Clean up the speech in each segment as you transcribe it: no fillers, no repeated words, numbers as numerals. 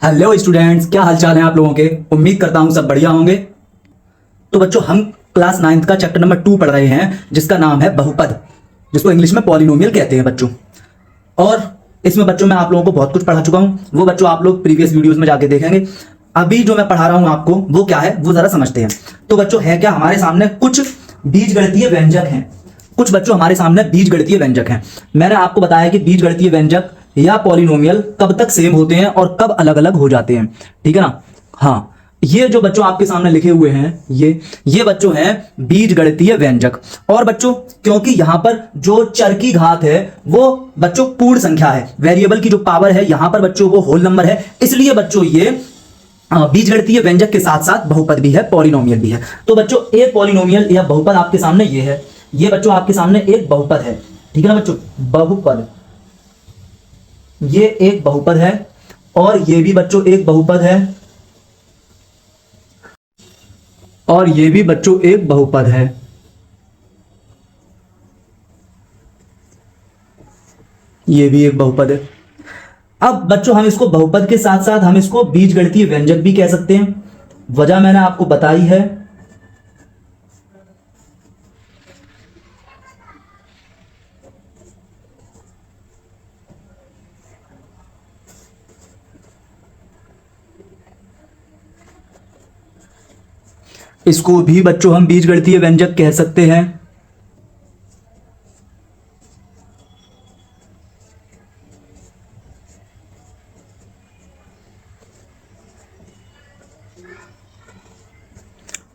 Hello students, क्या हालचाल है आप लोगों के। उम्मीद करता हूं सब बढ़िया होंगे। तो बच्चों, हम क्लास 9th का चैप्टर नंबर 2 पढ़ रहे हैं, जिसका नाम है बहुपद, जिसको इंग्लिश में पॉलिनोमियल कहते हैं बच्चों। और इसमें बच्चों मैं आप लोगों को बहुत कुछ पढ़ा चुका हूं, वो बच्चों आप लोग प्रीवियस वीडियोस में जाके देखेंगे। अभी जो मैं पढ़ा रहा हूं आपको वो क्या है वो जरा समझते हैं। तो बच्चों है क्या, हमारे सामने कुछ बीजगणितीय व्यंजक हैं। कुछ बच्चों हमारे सामने बीजगणितीय व्यंजक हैं। मैंने आपको बताया कि बीजगणितीय व्यंजक या पॉलिनोमियल कब तक सेम होते हैं और कब अलग अलग हो जाते हैं, ठीक है ना। हाँ, ये जो बच्चों आपके सामने लिखे हुए हैं ये बच्चों हैं बीजगणितीय व्यंजक। और बच्चों क्योंकि यहां पर जो चर की घात है वो बच्चों पूर्ण संख्या है, वेरिएबल की जो पावर है यहां पर बच्चों वो होल नंबर है, इसलिए बच्चों ये बीजगणितीय व्यंजक के साथ साथ बहुपद भी है, पॉलिनोमियल भी है। तो बच्चों एक पॉलिनोमियल या बहुपद आपके सामने ये है, ये बच्चों आपके सामने एक बहुपद है, ठीक है ना बच्चों। बहुपद, ये एक बहुपद है और ये भी बच्चों एक बहुपद है और ये भी बच्चों एक बहुपद है। ये भी एक बहुपद है। अब बच्चों हम इसको बहुपद के साथ साथ हम इसको बीजगणितीय व्यंजक भी कह सकते हैं। वजह मैंने आपको बताई है। इसको भी बच्चों हम बीजगणितीय व्यंजक कह सकते हैं।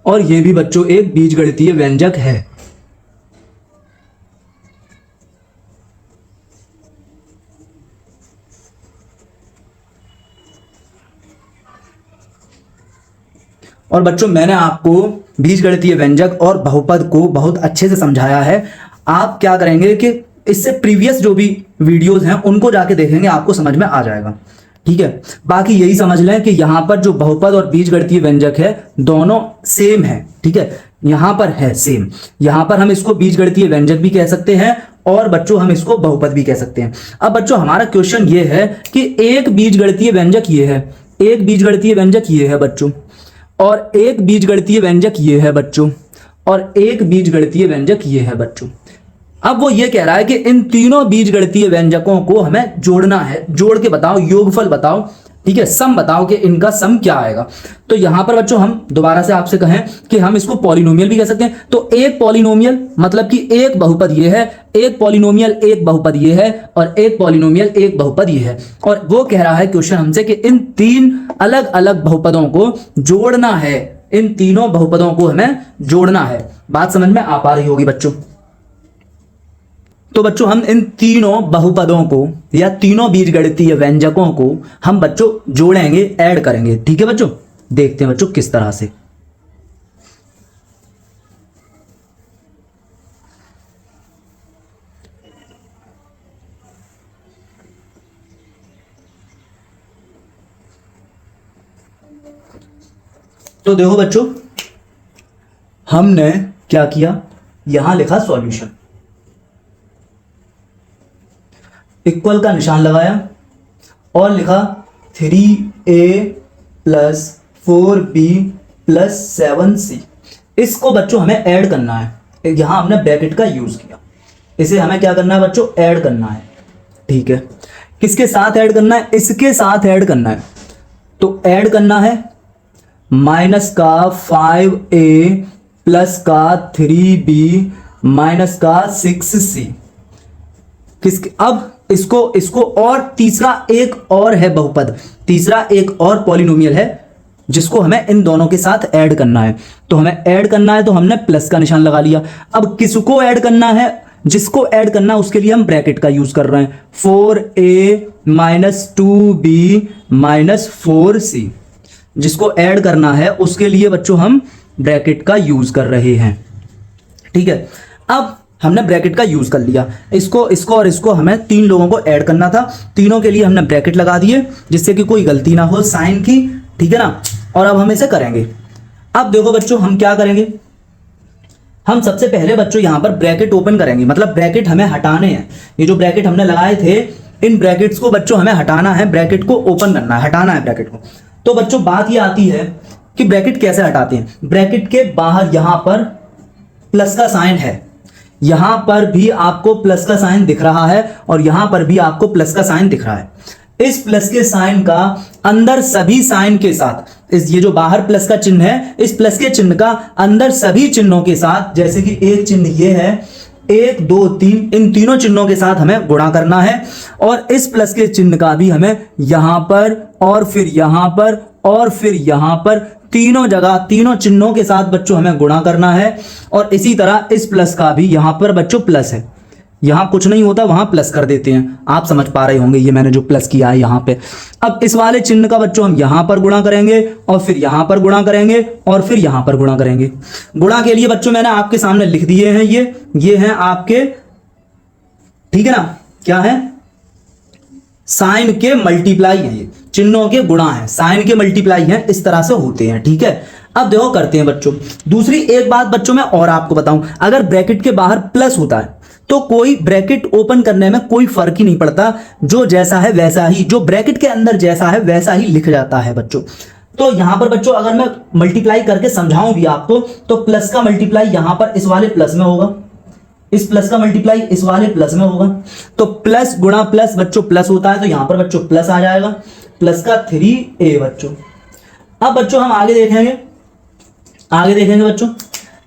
और यह भी बच्चों एक बीजगणितीय व्यंजक है। और बच्चों मैंने आपको बीजगणितीय व्यंजक और बहुपद को बहुत अच्छे से समझाया है। आप क्या करेंगे कि इससे प्रीवियस जो भी वीडियोस हैं उनको जाके देखेंगे, आपको समझ में आ जाएगा, ठीक है। बाकी यही समझ लें कि यहां पर जो बहुपद और बीजगणितीय व्यंजक है दोनों सेम है, ठीक है। यहां पर है सेम, यहां पर हम इसको बीजगणितीय व्यंजक भी कह सकते हैं और बच्चों हम इसको बहुपद भी कह सकते हैं। अब बच्चों हमारा क्वेश्चन ये है कि एक बीजगणितीय व्यंजक ये है, एक बीजगणितीय व्यंजक ये है बच्चों, और एक बीजगणितीय व्यंजक ये है बच्चों, और एक बीजगणितीय व्यंजक ये है बच्चों। अब वो ये कह रहा है कि इन तीनों बीजगणितीय व्यंजकों को हमें जोड़ना है, जोड़ के बताओ, योगफल बताओ, ठीक है, सम बताओ कि इनका सम क्या आएगा। तो यहां पर बच्चों हम दोबारा से आपसे कहें कि हम इसको पॉलिनोमियल भी कह सकते हैं। तो एक पॉलिनोमियल मतलब कि एक बहुपद ये है, एक पॉलिनोमियल एक बहुपद ये है, और एक पॉलिनोमियल एक बहुपद ये है। और वो कह रहा है क्वेश्चन हमसे कि इन तीन अलग अलग बहुपदों को जोड़ना है, इन तीनों बहुपदों को हमें जोड़ना है। बात समझ में आ पा रही होगी बच्चों। तो बच्चों हम इन तीनों बहुपदों को या तीनों बीजगणितीय व्यंजकों को हम बच्चों जोड़ेंगे, ऐड करेंगे, ठीक है बच्चों। देखते हैं बच्चों किस तरह से। तो देखो बच्चों, हमने क्या किया, यहां लिखा सॉल्यूशन, इक्वल का निशान लगाया और लिखा 3a plus 4b plus 7c। इसको बच्चों हमें ऐड करना है, यहां हमने ब्रैकेट का यूज किया। इसे हमें क्या करना है बच्चों, ऐड करना है, ठीक है। किसके साथ ऐड करना है, इसके साथ ऐड करना है। तो ऐड करना है माइनस का 5a प्लस का 3b माइनस का 6c। किसके, अब इसको और तीसरा एक और है बहुपद, तीसरा एक और पॉलिनोमियल है जिसको हमें इन दोनों के साथ ऐड करना है। तो हमें ऐड करना है तो हमने प्लस का निशान लगा लिया। अब किसको ऐड करना है, जिसको ऐड करना है उसके लिए हम ब्रैकेट का यूज कर रहे हैं, 4a minus 2b minus 4c। जिसको ऐड करना है उसके लिए बच्चों हम ब्रैकेट का यूज कर रहे हैं, ठीक है। अब हमने ब्रैकेट का यूज कर लिया, इसको और इसको हमें तीन लोगों को ऐड करना था, तीनों के लिए हमने ब्रैकेट लगा दिए जिससे कि कोई गलती ना हो साइन की, ठीक है ना। और अब हम इसे करेंगे। अब देखो बच्चों हम क्या करेंगे, हम सबसे पहले बच्चों यहां पर ब्रैकेट ओपन करेंगे, मतलब ब्रैकेट हमें हटाने हैं। ये जो ब्रैकेट हमने लगाए थे इन ब्रैकेट्स को बच्चों हमें हटाना है, ब्रैकेट को ओपन करना है, हटाना है ब्रैकेट को। तो बच्चों बात ये आती है कि ब्रैकेट कैसे हटाते हैं। ब्रैकेट के बाहर यहां पर प्लस का साइन है, यहां पर भी आपको प्लस का साइन दिख रहा है और यहां पर भी आपको प्लस का साइन दिख रहा है। इस प्लस के साइन का अंदर सभी साइन के साथ, इस ये जो बाहर प्लस का चिन्ह है, इस प्लस के चिन्ह का अंदर सभी चिन्हों के साथ, जैसे कि एक चिन्ह ये है, 1 2 3, इन तीनों चिन्हों के साथ हमें गुणा करना है। और इस प्लस के चिन्ह का भी हमें यहां पर और फिर यहां पर और फिर यहां पर तीनों जगह तीनों चिन्हों के साथ बच्चों हमें गुणा करना है। और इसी तरह इस प्लस का भी यहां पर बच्चों प्लस है, यहां कुछ नहीं होता वहां प्लस कर देते हैं, आप समझ पा रहे होंगे ये मैंने जो प्लस किया है यहां पे। अब इस वाले चिन्ह का बच्चों हम यहां पर गुणा करेंगे और फिर यहां पर गुणा करेंगे और फिर यहां पर गुणा करेंगे। गुणा के लिए बच्चों मैंने आपके सामने लिख दिए हैं, ये हैं आपके, ठीक है ना, क्या है, साइन के मल्टीप्लाई है, ये चिन्हों के गुणा है, साइन के मल्टीप्लाई है, इस तरह से होते हैं, ठीक है। अब देखो करते हैं बच्चों। दूसरी एक बात बच्चों मैं और आपको बताऊं, अगर ब्रैकेट के बाहर प्लस होता है तो कोई ब्रैकेट ओपन करने में कोई फर्क ही नहीं पड़ता, जो जैसा है वैसा ही, जो ब्रैकेट के अंदर जैसा है वैसा ही लिख जाता है बच्चों। तो यहां पर बच्चों अगर मैं मल्टीप्लाई करके समझाऊं भी आपको, तो प्लस का मल्टीप्लाई यहां पर इस वाले प्लस में होगा, इस प्लस का मल्टीप्लाई इस वाले प्लस में होगा। तो प्लस गुणा प्लस बच्चों प्लस होता है, तो यहां पर बच्चों प्लस आ जाएगा, प्लस का 3a बच्चों। अब बच्चों हम आगे देखेंगे बच्चों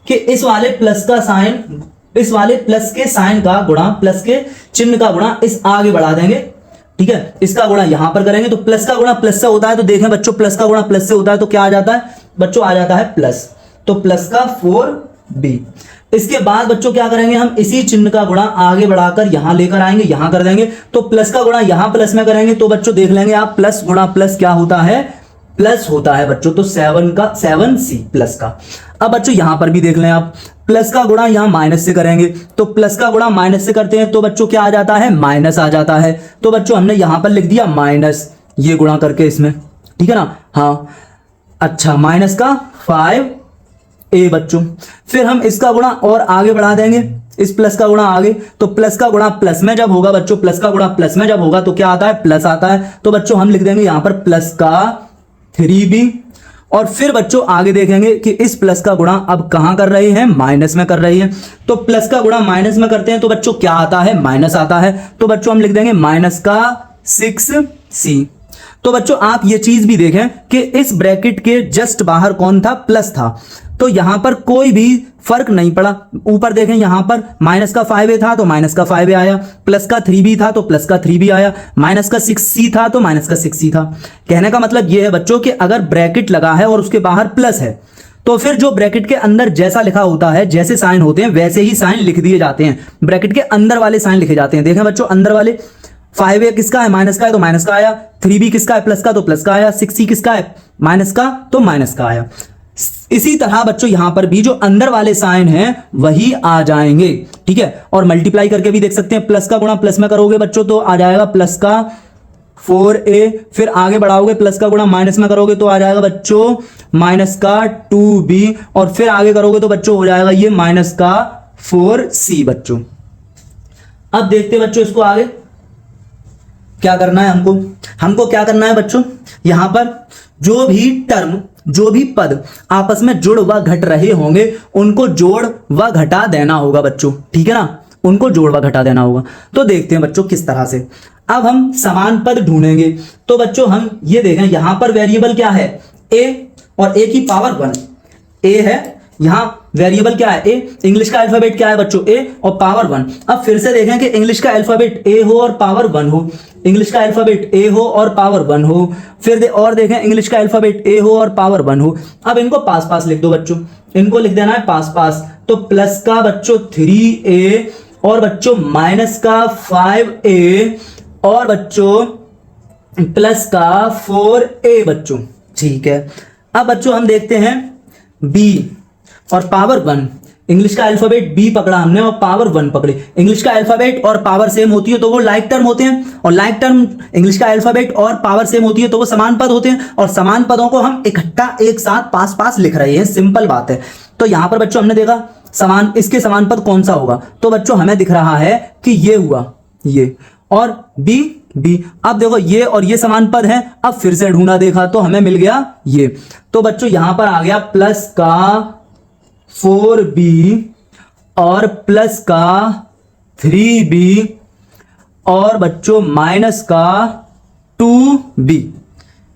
कि इस वाले प्लस का साइन, इस वाले प्लस के साइन का गुणा, प्लस के चिन्ह का गुणा इस आगे बढ़ा देंगे, ठीक है, इसका गुणा यहां पर करेंगे। तो प्लस का गुणा प्लस से होता है, तो देखें बच्चों प्लस का गुणा प्लस से होता है तो क्या आ जाता है बच्चों, आ जाता है प्लस, तो प्लस का 4b। इसके बाद बच्चों क्या करेंगे, हम इसी चिन्ह का गुणा आगे बढ़ाकर यहां लेकर आएंगे, यहां कर देंगे। तो प्लस का गुणा यहां प्लस में करेंगे तो बच्चों देख लेंगे आप, प्लस गुणा प्लस क्या होता है, प्लस होता है बच्चों। तो 7c प्लस का। अब बच्चों यहां पर भी देख लें आप, प्लस का गुणा यहां माइनस से करेंगे, तो प्लस का गुणा माइनस से करते हैं तो बच्चों क्या आ जाता है, माइनस आ जाता है। तो बच्चों हमने यहां पर लिख दिया माइनस, ये गुणा करके इसमें, ठीक है ना, हाँ अच्छा, माइनस का 5a बच्चों। फिर हम इसका गुणा और आगे बढ़ा देंगे, इस प्लस का गुणा आगे, तो प्लस का गुणा प्लस में जब होगा बच्चों, प्लस का गुणा प्लस में जब होगा तो क्या आता है, प्लस आता है। तो बच्चों हम लिख देंगे यहां पर प्लस का 3b। और फिर बच्चों आगे देखेंगे कि इस प्लस का गुणा अब कहां कर रहे हैं, माइनस में कर रही है। तो प्लस का गुणा माइनस में करते हैं तो बच्चों क्या आता है, माइनस आता है। तो बच्चों हम लिख देंगे माइनस का 6c। तो बच्चों आप ये चीज भी देखें कि इस ब्रैकेट के जस्ट बाहर कौन था, प्लस था, तो यहां पर कोई भी फर्क नहीं पड़ा। ऊपर देखें यहां पर माइनस का 5a था तो माइनस का 5a आया, प्लस का 3b था तो प्लस का 3b आया, माइनस का 6c था तो माइनस का 6c था। कहने का मतलब यह है बच्चों कि अगर ब्रैकेट लगा है और उसके बाहर प्लस है तो फिर जो ब्रैकेट के अंदर जैसा लिखा होता है, जैसे साइन होते हैं वैसे ही साइन लिख दिए जाते हैं, ब्रैकेट के अंदर वाले साइन लिखे जाते हैं। देखें बच्चों अंदर वाले, 5a किसका है, माइनस का है तो माइनस का आया, 3b किसका है, प्लस का तो प्लस का आया, 6c किसका है, माइनस का तो माइनस का आया। इसी तरह बच्चों यहां पर भी जो अंदर वाले साइन हैं वही आ जाएंगे, ठीक है। और मल्टीप्लाई करके भी देख सकते हैं, प्लस का गुणा प्लस में करोगे बच्चों तो आ जाएगा प्लस का 4a, फिर आगे बढ़ाओगे प्लस का गुणा माइनस में करोगे तो आ जाएगा बच्चों माइनस का 2b, और फिर आगे करोगे तो बच्चों हो जाएगा ये माइनस का 4c बच्चों। अब देखते बच्चों इसको आगे क्या करना है, हमको क्या करना है बच्चों, यहां पर जो भी टर्म, जो भी पद आपस में जुड़ व घट रहे होंगे उनको जोड़ व घटा देना होगा बच्चों, ठीक है ना, उनको जोड़ व घटा देना होगा। तो देखते हैं बच्चों किस तरह से। अब हम समान पद ढूंढेंगे, तो बच्चों हम ये देखें यहां पर वेरिएबल क्या है, a, और a की पावर 1 a है, यहां वेरिएबल क्या है a, इंग्लिश का अल्फाबेट क्या है बच्चों a और पावर 1। अब फिर से देखें कि इंग्लिश का अल्फाबेट a हो और पावर 1 हो, इंग्लिश का अल्फाबेट a हो और पावर 1 हो, फिर और देखें इंग्लिश का अल्फाबेट a हो और पावर 1 हो। अब इनको पास पास लिख दो बच्चों, इनको लिख देना है पास पास। तो प्लस का बच्चों 3a और बच्चों माइनस का 5a और बच्चों प्लस का 4a बच्चों, ठीक है। अब बच्चों हम देखते हैं b और पावर 1, इंग्लिश का अल्फाबेट b पकड़ा हमने और पावर 1 पकड़ी। इंग्लिश का अल्फाबेट और पावर सेम होती है तो वो लाइक टर्म होते हैं, और लाइक टर्म इंग्लिश का अल्फाबेट और पावर सेम होती है तो वो समान पद होते हैं, और समान पदों को हम इकट्ठा एक साथ पास पास लिख रहे हैं, सिंपल बात है। तो यहां पर बच्चों हमने देखा समान, इसके समान पद कौन सा होगा, तो बच्चों हमें दिख रहा है कि ये हुआ ये, और b बी। अब देखो ये और ये समान पद हैं, अब फिर से ढूंढा देखा तो हमें मिल गया ये। तो बच्चों यहां पर आ गया प्लस का 4b और प्लस का 3b और बच्चों माइनस का 2b।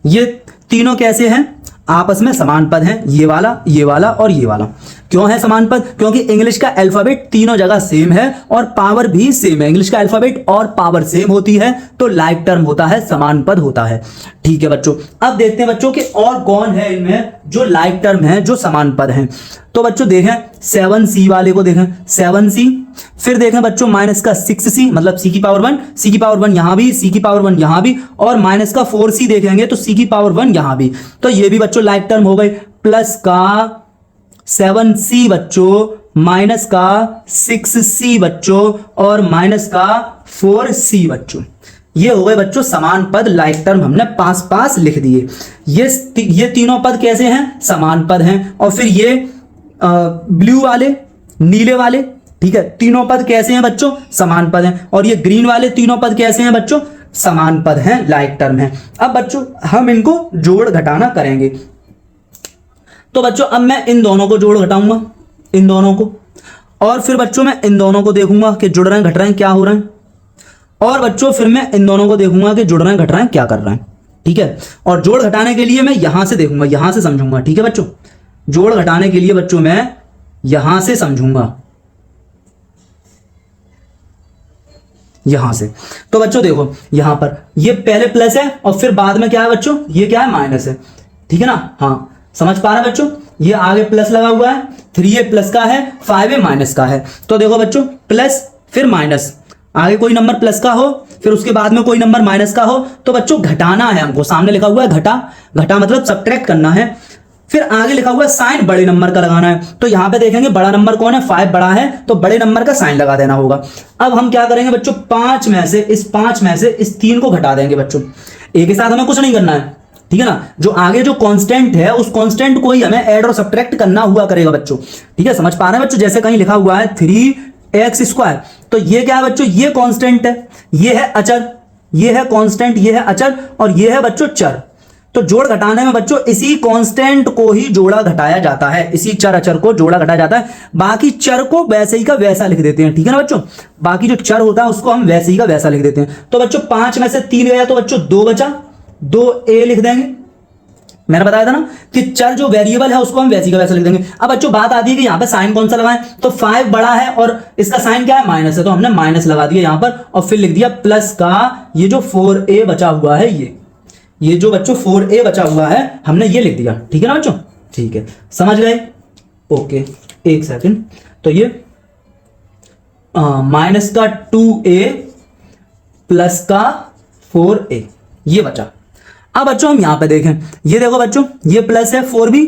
ये तीनों कैसे हैं? आपस में समान पद हैं, ये वाला और ये वाला। क्यों है समान पद? क्योंकि इंग्लिश का अल्फाबेट तीनों जगह सेम है और पावर भी सेम है। इंग्लिश का अल्फाबेट और पावर सेम होती है तो लाइक टर्म होता है, समान पद होता है। ठीक है बच्चों, अब देखते हैं बच्चों कि और कौन है इनमें जो लाइक टर्म है, जो समान पद हैं। तो बच्चों देखें 7c वाले को देखें, 7c। फिर देखें बच्चों माइनस का 6c मतलब c की पावर 1, c की पावर 1 यहां भी, c की पावर 1 यहां भी, और माइनस का 4c देखेंगे तो c की पावर 1 यहां भी। तो ये भी बच्चों लाइक टर्म हो गई। प्लस का 7c बच्चों, माइनस का 6c बच्चों और माइनस का 4c बच्चों। ये हो गए बच्चों समान पद, लाइक टर्म हमने पास पास लिख दिए। ये तीनों पद कैसे हैं? समान पद हैं। और फिर ये ब्लू वाले, नीले वाले, ठीक है, तीनों पद कैसे हैं बच्चों? समान पद हैं। और ये ग्रीन वाले तीनों पद कैसे हैं बच्चों? समान पद हैं, लाइक टर्म हैं। अब बच्चों हम इनको जोड़ घटाना करेंगे। तो बच्चों अब मैं इन दोनों को जोड़ घटाऊंगा, इन दोनों को, और फिर बच्चों मैं इन दोनों को देखूंगा कि जुड़ रहे हैं घट रहे हैं क्या हो रहे हैं, और बच्चों फिर मैं इन दोनों को देखूंगा कि जुड़ रहे हैं घट रहे हैं क्या कर रहे हैं। ठीक है, और जोड़ घटाने के लिए मैं यहां से देखूंगा, यहां से समझूंगा। ठीक है बच्चों, जोड़ घटाने के लिए बच्चों मैं यहां से समझूंगा, यहां से। तो बच्चों देखो यहां पर ये पहले प्लस है और फिर बाद में क्या है बच्चों? ये क्या है? माइनस है। ठीक है ना? हाँ, समझ पा रहे हैं बच्चों? ये आगे प्लस लगा हुआ है, 3a प्लस का है, 5a माइनस का है। तो देखो बच्चों प्लस फिर माइनस, आगे कोई नंबर प्लस का हो फिर उसके बाद में कोई नंबर माइनस का हो, तो बच्चों घटाना है हमको। सामने लिखा हुआ है घटा, घटा मतलब सब्ट्रैक्ट करना है। फिर आगे लिखा हुआ है साइन बड़े नंबर का लगाना है। तो यहां पे देखेंगे बड़ा नंबर कौन है? 5 बड़ा है, तो बड़े नंबर का साइन लगा देना होगा। अब हम क्या करेंगे बच्चों? 5 में से इस 3 को घटा देंगे बच्चों। एक ही साथ हमें कुछ नहीं करना है, ठीक है ना? जो आगे जो कांस्टेंट है उस कांस्टेंट को ही हमें ऐड और सब्ट्रैक्ट करना हुआ करेगा बच्चों। ठीक है, समझ पा रहे हैं बच्चों? जैसे कहीं लिखा हुआ है 3x², तो ये क्या है बच्चों? ये कांस्टेंट है, ये है अचर, ये है कांस्टेंट, ये है अचर, और ये है बच्चों चर। तो जोड़ घटाने में बच्चों इसी कांस्टेंट को ही जोड़ा घटाया जाता है, इसी चर अचर को जोड़ा घटाया जाता है। बाकी चर को वैसे ही का वैसा लिख देते हैं। ठीक है ना बच्चों? बाकी जो चर होता है उसको हम वैसे ही का वैसा लिख देते हैं। तो बच्चों 5 में से 3 गया तो बच्चों 2 बचा, 2a लिख देंगे। मैंने बताया था ना कि चर जो वेरिएबल है उसको हम वैसे का वैसा लिख देंगे। अब बच्चों बात आती है कि यहाँ पे साइन कौन सा लगाएं, तो 5 बड़ा है और इसका साइन क्या है? माइनस है, तो हमने माइनस लगा दिया यहाँ पर और फिर लिख दिया प्लस का ये जो 4a बचा हुआ है, ये जो बच्चों 4a बचा हुआ है हमने ये लिख दिया। ठीक है ना बच्चों? ठीक है, समझ गए? ओके, एक सेकंड। तो ये माइनस का 2a प्लस का 4a ये बचा। अब बच्चों हम यहां पे देखें, ये देखो बच्चों ये प्लस है 4b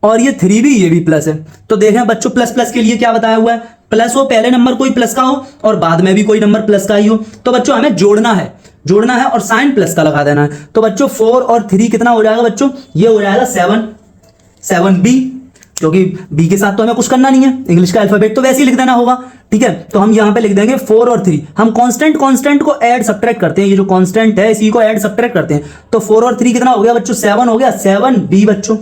और ये 3b, ये भी प्लस है। तो देखें बच्चों प्लस प्लस के लिए क्या बताया हुआ है? प्लस हो पहले नंबर कोई प्लस का हो और बाद में भी कोई नंबर प्लस का ही हो। तो बच्चों हमें जोड़ना है और साइन प्लस का लगा देना है। तो बच्चों 4 और 3 कितना हो जाएगा बच्चों? ये हो जाएगा 7b, क्योंकि b के साथ तो हमें कुछ करना नहीं है, इंग्लिश का अल्फाबेट तो वैसे ही लिख देना होगा। ठीक है, तो हम यहां पे लिख देंगे 4 और 3। हम कांस्टेंट को ऐड सब्ट्रैक्ट करते हैं, ये जो कांस्टेंट है इसी को ऐड सब्ट्रैक्ट करते हैं। तो 4 और 3 कितना हो गया बच्चों? 7 हो गया, 7b बच्चों,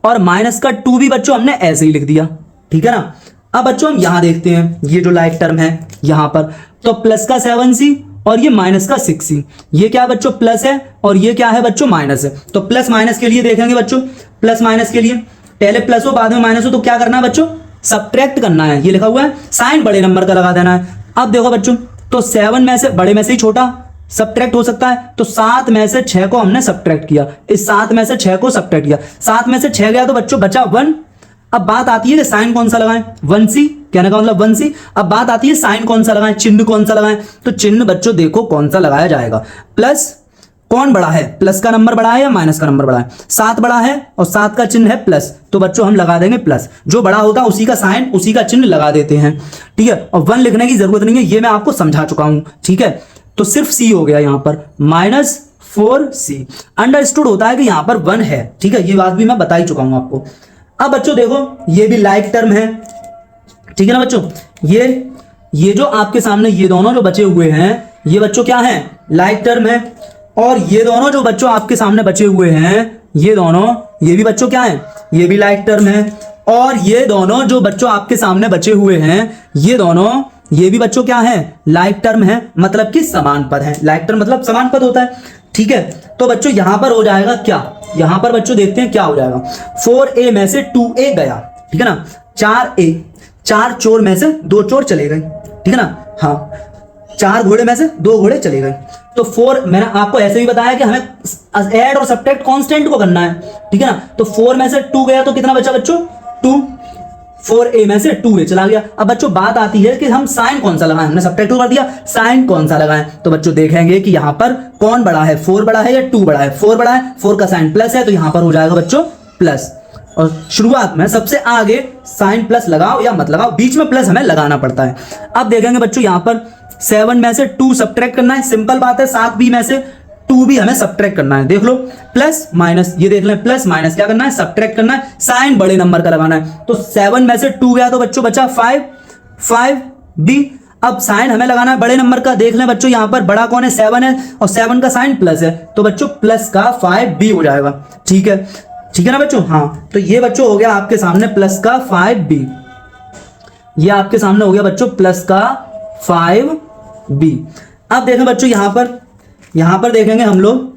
और माइनस का 2b बच्चों हमने ऐसे ही लिख दिया। ठीक है ना? अब बच्चों हम यहां देखते हैं ये जो लाइक टर्म है यहां पर, तो प्लस का 7c और ये माइनस का 6c, ये क्या बच्चों? प्लस है और ये क्या है बच्चों? माइनस है। तो प्लस माइनस के लिए देखेंगे बच्चों, प्लस माइनस के लिए पहले प्लस हो बाद में माइनस हो तो क्या करना है बच्चों? सब्ट्रैक्ट करना है। ये लिखा हुआ है साइन बड़े नंबर का लगा देना है। अब देखो बच्चों, तो 7 में से बड़े में से ही छोटा सब्ट्रैक्ट हो सकता है, तो 7 में से 6 को हमने सब्ट्रैक्ट किया, इस 7 में से 6 को सब्ट्रैक्ट किया, 7 में से 6 गया तो बच्चों बचा 1। अब बात आती है कि साइन कौन सा लगाएं? 1c, कहने का मतलब 1c। अब बात आती है साइन कौन सा लगाएं, चिन्ह कौन सा लगाएं? तो चिन्ह बच्चों देखो कौन सा लगाया जाएगा। प्लस कौन बड़ा है? प्लस का नंबर बड़ा है या माइनस का नंबर बड़ा है? 7 बड़ा है और 7 का चिन्ह है प्लस, तो बच्चों हम लगा देंगे प्लस। जो बड़ा होता है उसी का साइन उसी का चिन्ह लगा देते हैं। ठीक है, और 1 लिखने की जरूरत नहीं है, ये मैं आपको समझा चुका हूं। ठीक है, तो सिर्फ c हो गया यहाँ पर, -4c। अंडरस्टूड होता है कि यहाँ पर 1 है। ठीक है, ये बात भी मैं बता ही चुका हूं आपको। अब बच्चों देखो ये भी लाइक टर्म है। ठीक है ना बच्चों? ये जो आपके सामने ये दोनों जो बचे हुए हैं ये बच्चों क्या हैं? लाइक टर्म है, और ये दोनों जो बच्चों आपके सामने बचे हुए हैं, ये दोनों, ये भी बच्चों क्या है, ये भी लाइक टर्म है, और ये दोनों जो बच्चों आपके सामने बचे हुए हैं, ये दोनों, ये भी बच्चों क्या है, लाइक टर्म है, मतलब कि समान पद है। लाइक टर्म मतलब समान पद होता है, ठीक है। तो बच्चों यहां पर हो जाएगा क्या, यहां पर बच्चों देखते हैं क्या हो जाएगा। 4a में से 2a गया, ठीक है ना, 4a, 4 चोर में से 2 चोर चले गए, ठीक है ना, हाँ, 4 घोड़े में से 2 घोड़े चले गए। तो 4, मैंने आपको ऐसे भी बताया कि हमें ऐड और सब्ट्रैक्ट कांस्टेंट को करना है, ठीक है ना। तो 4 में से 2 गया तो कितना बचा बच्चों, 2, 4a में से 2a चला गया। अब बच्चों बात आती है कि हम साइन कौन सा लगाएं, हमने सब्ट्रैक्ट कर दिया, साइन कौन सा लगाएं। तो बच्चों देखेंगे कि यहां पर कौन बड़ा है, 4 बड़ा है या 2 बड़ा है। 4 बड़ा है, 4 का साइन प्लस है, तो यहां पर हो जाएगा बच्चों प्लस। और शुरुआत में सबसे आगे साइन प्लस लगाओ या मत लगाओ, बीच में प्लस हमें लगाना पड़ता है। अब देखेंगे बच्चों यहां पर 7 में से 2 सब्ट्रैक्ट करना है, सिंपल बात है। 7b में से 2 भी हमें सब्ट्रैक्ट करना है, देख लो, प्लस माइनस, ये देख लें, प्लस माइनस क्या करना है, सब्ट्रैक्ट करना है, साइन बड़े नंबर का लगाना है। तो 7 में से 2 गया तो बच्चों बचा 5, 5b। अब साइन हमें लगाना है बड़े नंबर का, देख लें बच्चों यहां पर बड़ा कौन है, 7 है, और 7 का साइन प्लस है, तो बच्चों प्लस का 5b हो जाएगा, ठीक है, ठीक है ना बच्चों। हाँ, तो ये बच्चों हो गया आपके सामने प्लस का 5b, ये आपके सामने हो गया बच्चों प्लस का 5b। अब देखें बच्चों यहां पर देखेंगे हम लोग,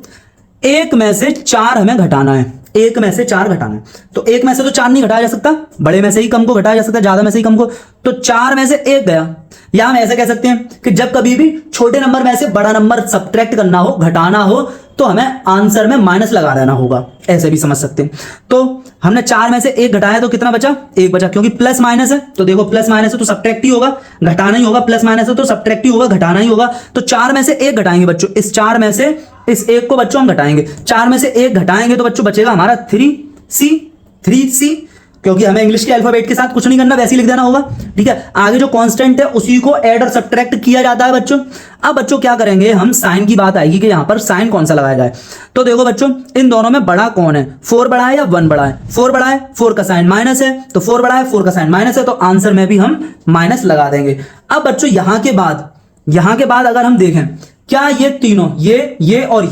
1 में से 4 हमें घटाना है, 1 में से 4 घटाना है। तो 1 में से तो 4 नहीं घटाया जा सकता, बड़े में से ही कम को घटाया जा सकता है, ज्यादा में से ही कम को। तो 4 में से 1 गया, या हम ऐसे कह सकते हैं कि जब कभी भी छोटे नंबर में से बड़ा नंबर सब्ट्रैक्ट करना हो, घटाना हो, तो हमें आंसर में माइनस लगा देना होगा, ऐसे भी समझ सकते हैं। तो हमने 4 में से 1 घटाया तो कितना बचा, 1 बचा, क्योंकि प्लस माइनस है, तो देखो प्लस माइनस है तो सब्ट्रैक्ट ही होगा, घटाना ही होगा, प्लस माइनस है तो सब्ट्रैक्ट ही होगा, घटाना ही होगा। तो 4 में से 1 घटाएंगे बच्चों, इस 4 में से इस 1 को बच्चों हम घटाएंगे, 4 में से 1 घटाएंगे तो बच्चों बचेगा हमारा 3c, क्योंकि हमें इंग्लिश के अल्फाबेट के साथ कुछ नहीं करना, वैसे ही लिख देना होगा, ठीक है। आगे जो कांस्टेंट है उसी को ऐड और सब्ट्रैक्ट किया जाता है बच्चों। अब बच्चों क्या करेंगे, हम साइन की बात आएगी कि यहां पर साइन कौन सा लगाया जाए। तो देखो बच्चों, इन दोनों में बड़ा कौन है, 4 बड़ा है या 1 बड़ा है, 4 बड़ा है, 4 का साइन माइनस है, तो 4 बड़ा है, 4 का साइन माइनस है, तो आंसर में भी हम माइनस लगा देंगे। अब बच्चों यहां के बाद अगर हम देखें, क्या ये तीनों, ये और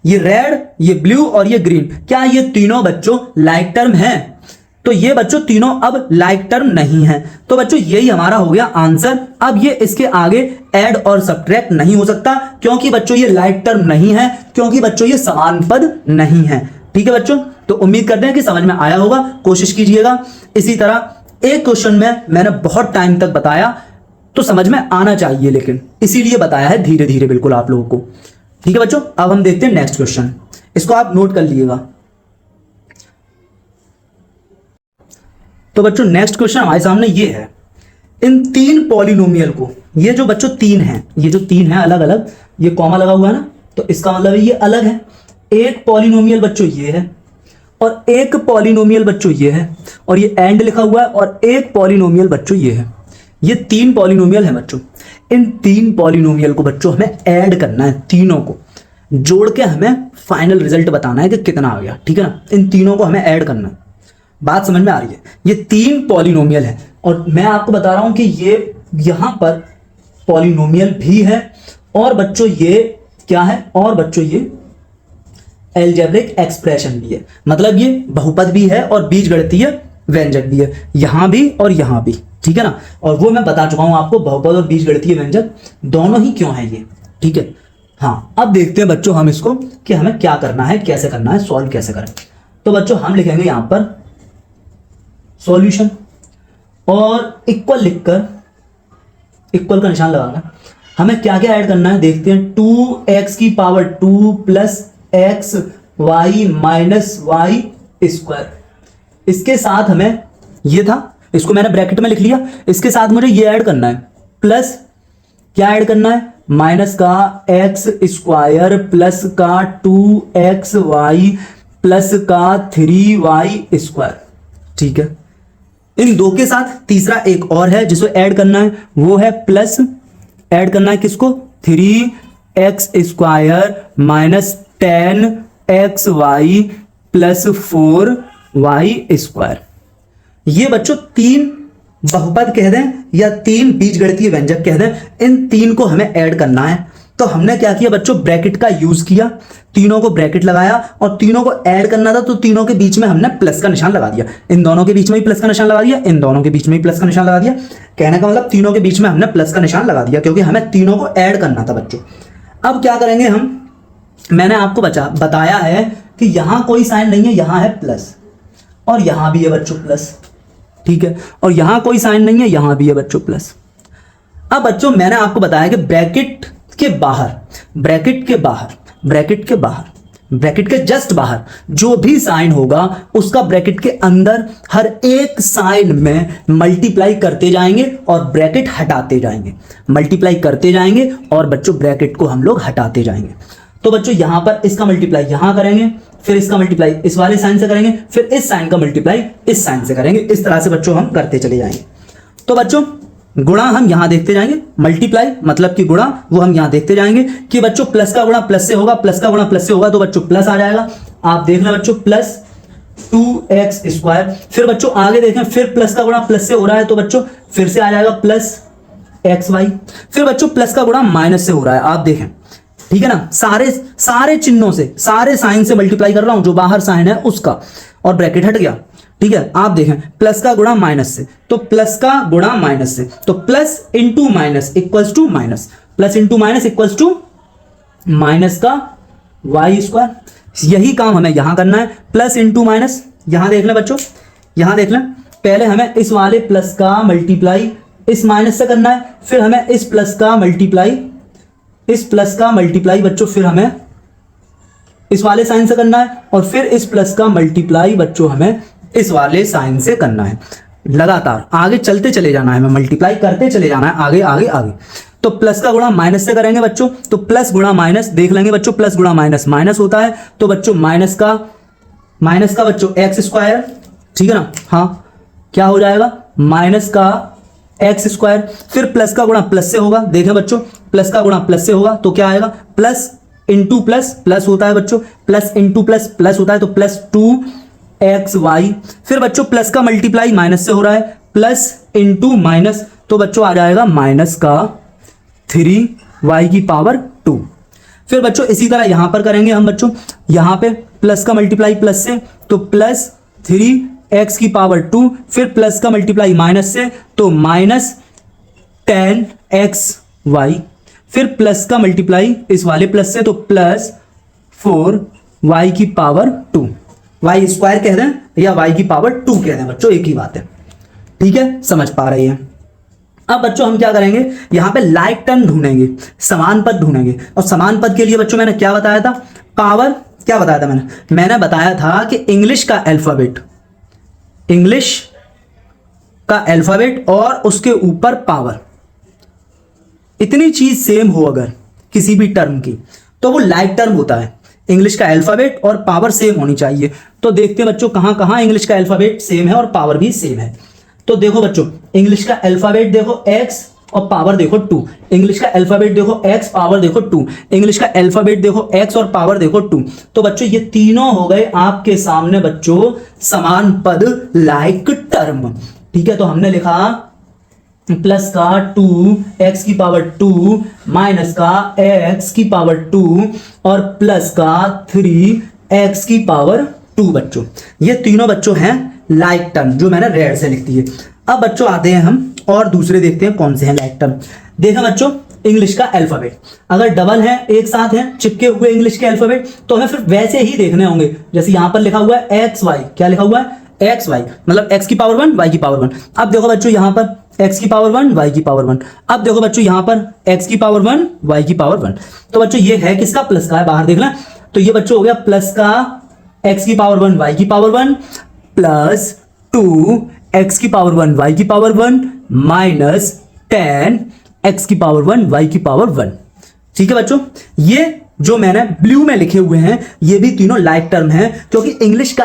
ये रेड, ये ब्लू और ये ग्रीन, क्या ये तीनों बच्चों लाइक टर्म है? तो ये बच्चों तीनों अब लाइक टर्म नहीं है, तो बच्चों यही हमारा हो गया आंसर। अब ये इसके आगे ऐड और सब्ट्रैक्ट नहीं हो सकता, क्योंकि बच्चों ये लाइक टर्म नहीं है, क्योंकि बच्चों ये समान पद नहीं है। ठीक है बच्चों, तो उम्मीद करते हैं कि समझ में आया होगा, कोशिश कीजिएगा। इसी तरह एक क्वेश्चन में मैंने बहुत टाइम तक बताया, तो समझ में आना चाहिए, लेकिन इसीलिए बताया है धीरे धीरे बिल्कुल आप लोगों को। ठीक है बच्चों, अब हम देखते हैं नेक्स्ट क्वेश्चन, इसको आप नोट कर लीजिएगा। तो बच्चों नेक्स्ट क्वेश्चन हमारे सामने ये है, इन 3 पॉलिनोमियल को, ये जो बच्चों 3 है, ये जो 3 है अलग अलग, ये कॉमा लगा हुआ है ना, तो इसका मतलब ये अलग है। एक पॉलिनोमियल बच्चों ये है, और एक पॉलिनोमियल बच्चों ये है, और ये एंड लिखा हुआ है, और एक पॉलिनोमियल बच्चों ये है। ये 3 पॉलिनोमियल है बच्चों। इन 3 पॉलिनोमियल को बच्चों हमें ऐड करना है, तीनों को जोड़ के हमें फाइनल रिजल्ट बताना है कि कितना आ गया। ठीक है ना, इन तीनों को हमें ऐड करना है। बात समझ में आ रही है? ये 3 पॉलिनोमियल है, और मैं आपको बता रहा हूं कि ये यहां पर पॉलिनोमियल भी है, और बच्चों ये क्या है, और बच्चों ये एल्जेब्रिक एक्सप्रेशन भी है, मतलब ये बहुपद भी है और बीजगणितीय व्यंजक भी है, यहां भी और यहां भी। ठीक है ना, और वो मैं बता चुका हूं आपको, बहुपद और बीजगणितीय व्यंजक दोनों ही क्यों है ये। ठीक है, हाँ, अब देखते हैं बच्चों हम इसको कि हमें क्या करना है, कैसे करना है, सॉल्व कैसे करें। तो बच्चों हम लिखेंगे यहां पर सॉल्यूशन, और इक्वल लिखकर, इक्वल का निशान लगाना, हमें क्या क्या ऐड करना है देखते हैं। 2x की power 2 plus x y minus y square, इसके साथ हमें ये था, इसको मैंने ब्रैकेट में लिख लिया, इसके साथ मुझे ये ऐड करना है, प्लस क्या ऐड करना है, माइनस का एक्स स्क्वायर प्लस का 2xy प्लस का 3y स्क्वायर। ठीक है, इन दो के साथ तीसरा एक और है जिसको ऐड करना है, वो है प्लस, ऐड करना है किसको, 3x square minus 10xy plus 4y square. ये बच्चों 3 बहुपद कह दें या 3 बीजगणितीय व्यंजक कह दें, इन 3 को हमें ऐड करना है। तो हमने क्या किया बच्चों, ब्रैकेट का यूज किया, तीनों को ब्रैकेट लगाया और तीनों को ऐड करना था, तो तीनों के बीच में हमने प्लस का निशान लगा दिया, इन दोनों के बीच में भी प्लस का निशान लगा दिया, इन दोनों के बीच में भी प्लस का निशान लगा दिया। कहने का मतलब तीनों के बीच में हमने प्लस का निशान लगा दिया, क्योंकि हमें तीनों को ऐड करना था बच्चों। अब क्या करेंगे हम, मैंने आपको बताया है कि यहां कोई साइन नहीं है, यहां है प्लस और यहां भी है बच्चों प्लस, ठीक है, और यहां कोई साइन नहीं है, यहां भी है बच्चों प्लस। अब बच्चों मैंने आपको बताया कि ब्रैकेट के बाहर, ब्रैकेट के बाहर, ब्रैकेट के बाहर, ब्रैकेट के जस्ट बाहर जो भी साइन होगा उसका ब्रैकेट के अंदर हर एक साइन में मल्टीप्लाई करते जाएंगे और ब्रैकेट हटाते जाएंगे, मल्टीप्लाई करते जाएंगे और बच्चों ब्रैकेट को हम लोग हटाते जाएंगे। तो बच्चों यहां पर इसका मल्टीप्लाई यहां करेंगे, फिर इसका मल्टीप्लाई इस वाले साइन से करेंगे, फिर इस साइन का मल्टीप्लाई इस साइन से करेंगे, इस तरह से बच्चों हम करते चले जाएंगे। तो बच्चों गुणा हम यहां देखते जाएंगे, मल्टीप्लाई मतलब कि गुणा वो हम यहां देखते जाएंगे कि बच्चों प्लस का गुणा प्लस से होगा, प्लस का गुणा प्लस से होगा, तो बच्चों प्लस आ जाएगा। आप देख लें बच्चों प्लस 2x², फिर बच्चों आगे देखें, फिर प्लस का गुणा प्लस से हो रहा है, तो बच्चों फिर से आ जाएगा प्लस xy, फिर बच्चों प्लस का गुणा माइनस से हो रहा है, आप देखें, ठीक है ना, सारे चिन्हों से, सारे साइन से मल्टीप्लाई कर रहा हूं, जो बाहर साइन है उसका, और ब्रैकेट हट गया, ठीक है। आप देखें प्लस का गुणा माइनस से, तो प्लस का गुणा माइनस से, तो plus into minus equals to minus, plus into minus equals to minus का y²। यही काम हमें यहां करना है, प्लस इंटू माइनस। यहां देख लें बच्चों, यहां देख लें, पहले हमें इस वाले प्लस का मल्टीप्लाई इस माइनस से करना है, फिर हमें इस प्लस का मल्टीप्लाई बच्चों फिर हमें इस वाले साइन से करना है, और फिर इस प्लस का मल्टीप्लाई बच्चों हमें इस वाले साइन से करना है। लगातार आगे चलते चले जाना है, हमें मल्टीप्लाई करते चले जाना है, आगे आगे आगे। तो प्लस का गुणा माइनस से करेंगे बच्चों, तो प्लस गुणा माइनस देख लेंगे बच्चों, प्लस गुणा माइनस माइनस होता है, तो बच्चों माइनस का बच्चों x², ठीक है ना, हाँ क्या हो जाएगा माइनस का x², फिर प्लस का गुणा प्लस से होगा, देखें बच्चों प्लस का गुणा प्लस से होगा, तो क्या आएगा प्लस इंटू प्लस, प्लस होता है बच्चों, प्लस इंटू प्लस प्लस होता है, तो प्लस 2xy, फिर बच्चों प्लस का मल्टीप्लाई माइनस से हो रहा है, प्लस इंटू माइनस, तो बच्चों आ जाएगा माइनस का 3y²। फिर बच्चों इसी तरह यहां पर करेंगे हम बच्चों, यहां पे प्लस का मल्टीप्लाई प्लस से, तो प्लस 3x², फिर प्लस का मल्टीप्लाई माइनस से, तो माइनस 10xy, फिर प्लस का मल्टीप्लाई इस वाले प्लस से, तो प्लस 4y², y² कह दें या y² कह दें बच्चों, एक ही बात है, ठीक है, समझ पा रही हैं। अब बच्चों हम क्या करेंगे, यहां पे लाइक टर्म ढूंढेंगे, समान पद ढूंढेंगे, और समान पद के लिए बच्चों मैंने क्या बताया था, पावर, क्या बताया था मैंने बताया था कि इंग्लिश का अल्फाबेट और उसके ऊपर पावर, इतनी चीज सेम हो अगर किसी भी टर्म की, तो वो लाइक टर्म होता है। इंग्लिश का अल्फाबेट और पावर सेम होनी चाहिए। तो देखते हैं बच्चों कहां कहां इंग्लिश का अल्फाबेट सेम है और पावर भी सेम है। तो देखो बच्चों, इंग्लिश का अल्फाबेट देखो x और पावर देखो 2, इंग्लिश का अल्फाबेट देखो x पावर देखो 2, इंग्लिश का अल्फाबेट देखो x और पावर देखो 2। तो बच्चों ये तीनों हो गए आपके सामने बच्चों समान पद, लाइक टर्म, ठीक है। तो हमने लिखा प्लस का 2x² माइनस का x² और प्लस का 3x² बच्चों, ये तीनों बच्चों हैं लाइक टर्म, जो मैंने रेड से लिख दिए। अब बच्चों आते हैं हम और दूसरे देखते हैं कौन से हैं लाइक टर्म। देखा बच्चों, इंग्लिश का अल्फाबेट अगर डबल है, एक साथ है, चिपके हुए इंग्लिश के अल्फाबेट, तो हमें फिर वैसे ही देखने होंगे। जैसे यहां पर लिखा हुआ है XY, क्या लिखा हुआ है XY, मतलब x⁴ y⁴ अब देखो बच्चों यहां पर x⁴ y⁴ अब देखो बच्चों यहां पर x⁴ y⁴ तो बच्चों ये है किसका, प्लस का है, बाहर देख लें। तो ये बच्चों हो गया प्लस का x⁴ y⁴ plus 2x⁴ y⁴ minus 10x⁴ y⁴ ठीक है बच्चों। ये जो मैंने ब्लू में लिखे हुए हैं ये भी तीनों लाइक टर्म हैं, क्योंकि इंग्लिश के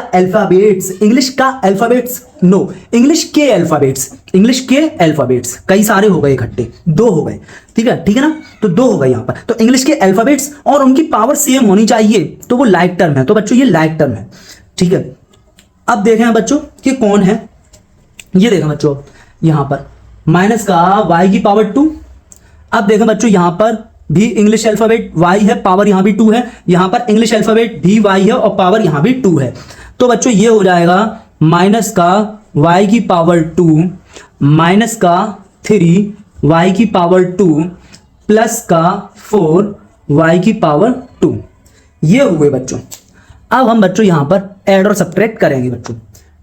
अल्फाबेट्स कई सारे हो गए इकट्ठे, 2 हो गए, ठीक है ना, तो 2 हो गए यहां पर। तो इंग्लिश के अल्फाबेट्स और उनकी पावर सेम होनी चाहिए, तो वो लाइक टर्म है। तो बच्चों ये लाइक टर्म है, ठीक है। अब देखें बच्चों कि कौन है, ये देखें बच्चों यहां पर माइनस का y⁴ अब देखें बच्चों यहां पर भी इंग्लिश अल्फाबेट y है, पावर यहाँ भी 2 है, यहाँ पर इंग्लिश अल्फाबेट भी y है और पावर यहाँ भी 2 है। तो बच्चों ये हो जाएगा माइनस का y की पावर 2 माइनस का 3 y की पावर 2 प्लस का 4 y की पावर 2। ये हुए बच्चों। अब हम बच्चों यहाँ पर ऐड और सब्ट्रैक्ट करेंगे बच्चों,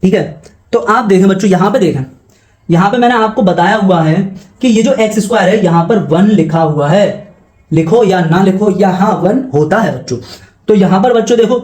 ठीक है। तो आप देखें बच्चों, यहाँ पे देखें, यहाँ पे मैंने आपको बताया हुआ है कि ये जो एक्स स्क्वायर है यहाँ पर 1 लिखा हुआ है, लिखो या ना लिखो यहाँ 1 होता है बच्चों। तो यहाँ पर बच्चों देखो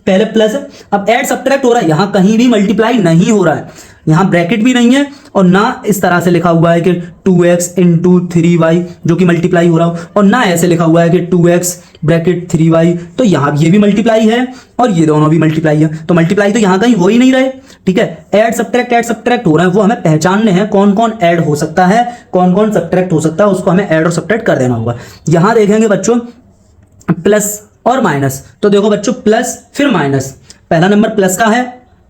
पहले प्लस है, अब ऐड सब्ट्रैक्ट हो रहा है, यहाँ कहीं भी मल्टीप्लाई नहीं हो रहा है, यहाँ ब्रैकेट भी नहीं है और ना इस तरह से लिखा हुआ है कि 2x इंटू 3y जो कि मल्टीप्लाई हो रहा हो, और ना ऐसे लिखा हुआ है कि 2x ब्रैकेट 3y। तो यहाँ ये भी मल्टीप्लाई है और ये दोनों भी मल्टीप्लाई है, तो मल्टीप्लाई तो यहाँ कहीं हो ही नहीं रहे, ठीक है। ऐड सब्ट्रैक्ट हो रहा है, वो हमें पहचानने हैं कौन कौन ऐड हो सकता है, कौन कौन सब्ट्रैक्ट हो सकता है, उसको हमें ऐड और सब्ट्रैक्ट कर देना होगा। यहाँ देखेंगे बच्चों प्लस और माइनस, तो देखो बच्चों प्लस फिर माइनस, पहला नंबर प्लस का है,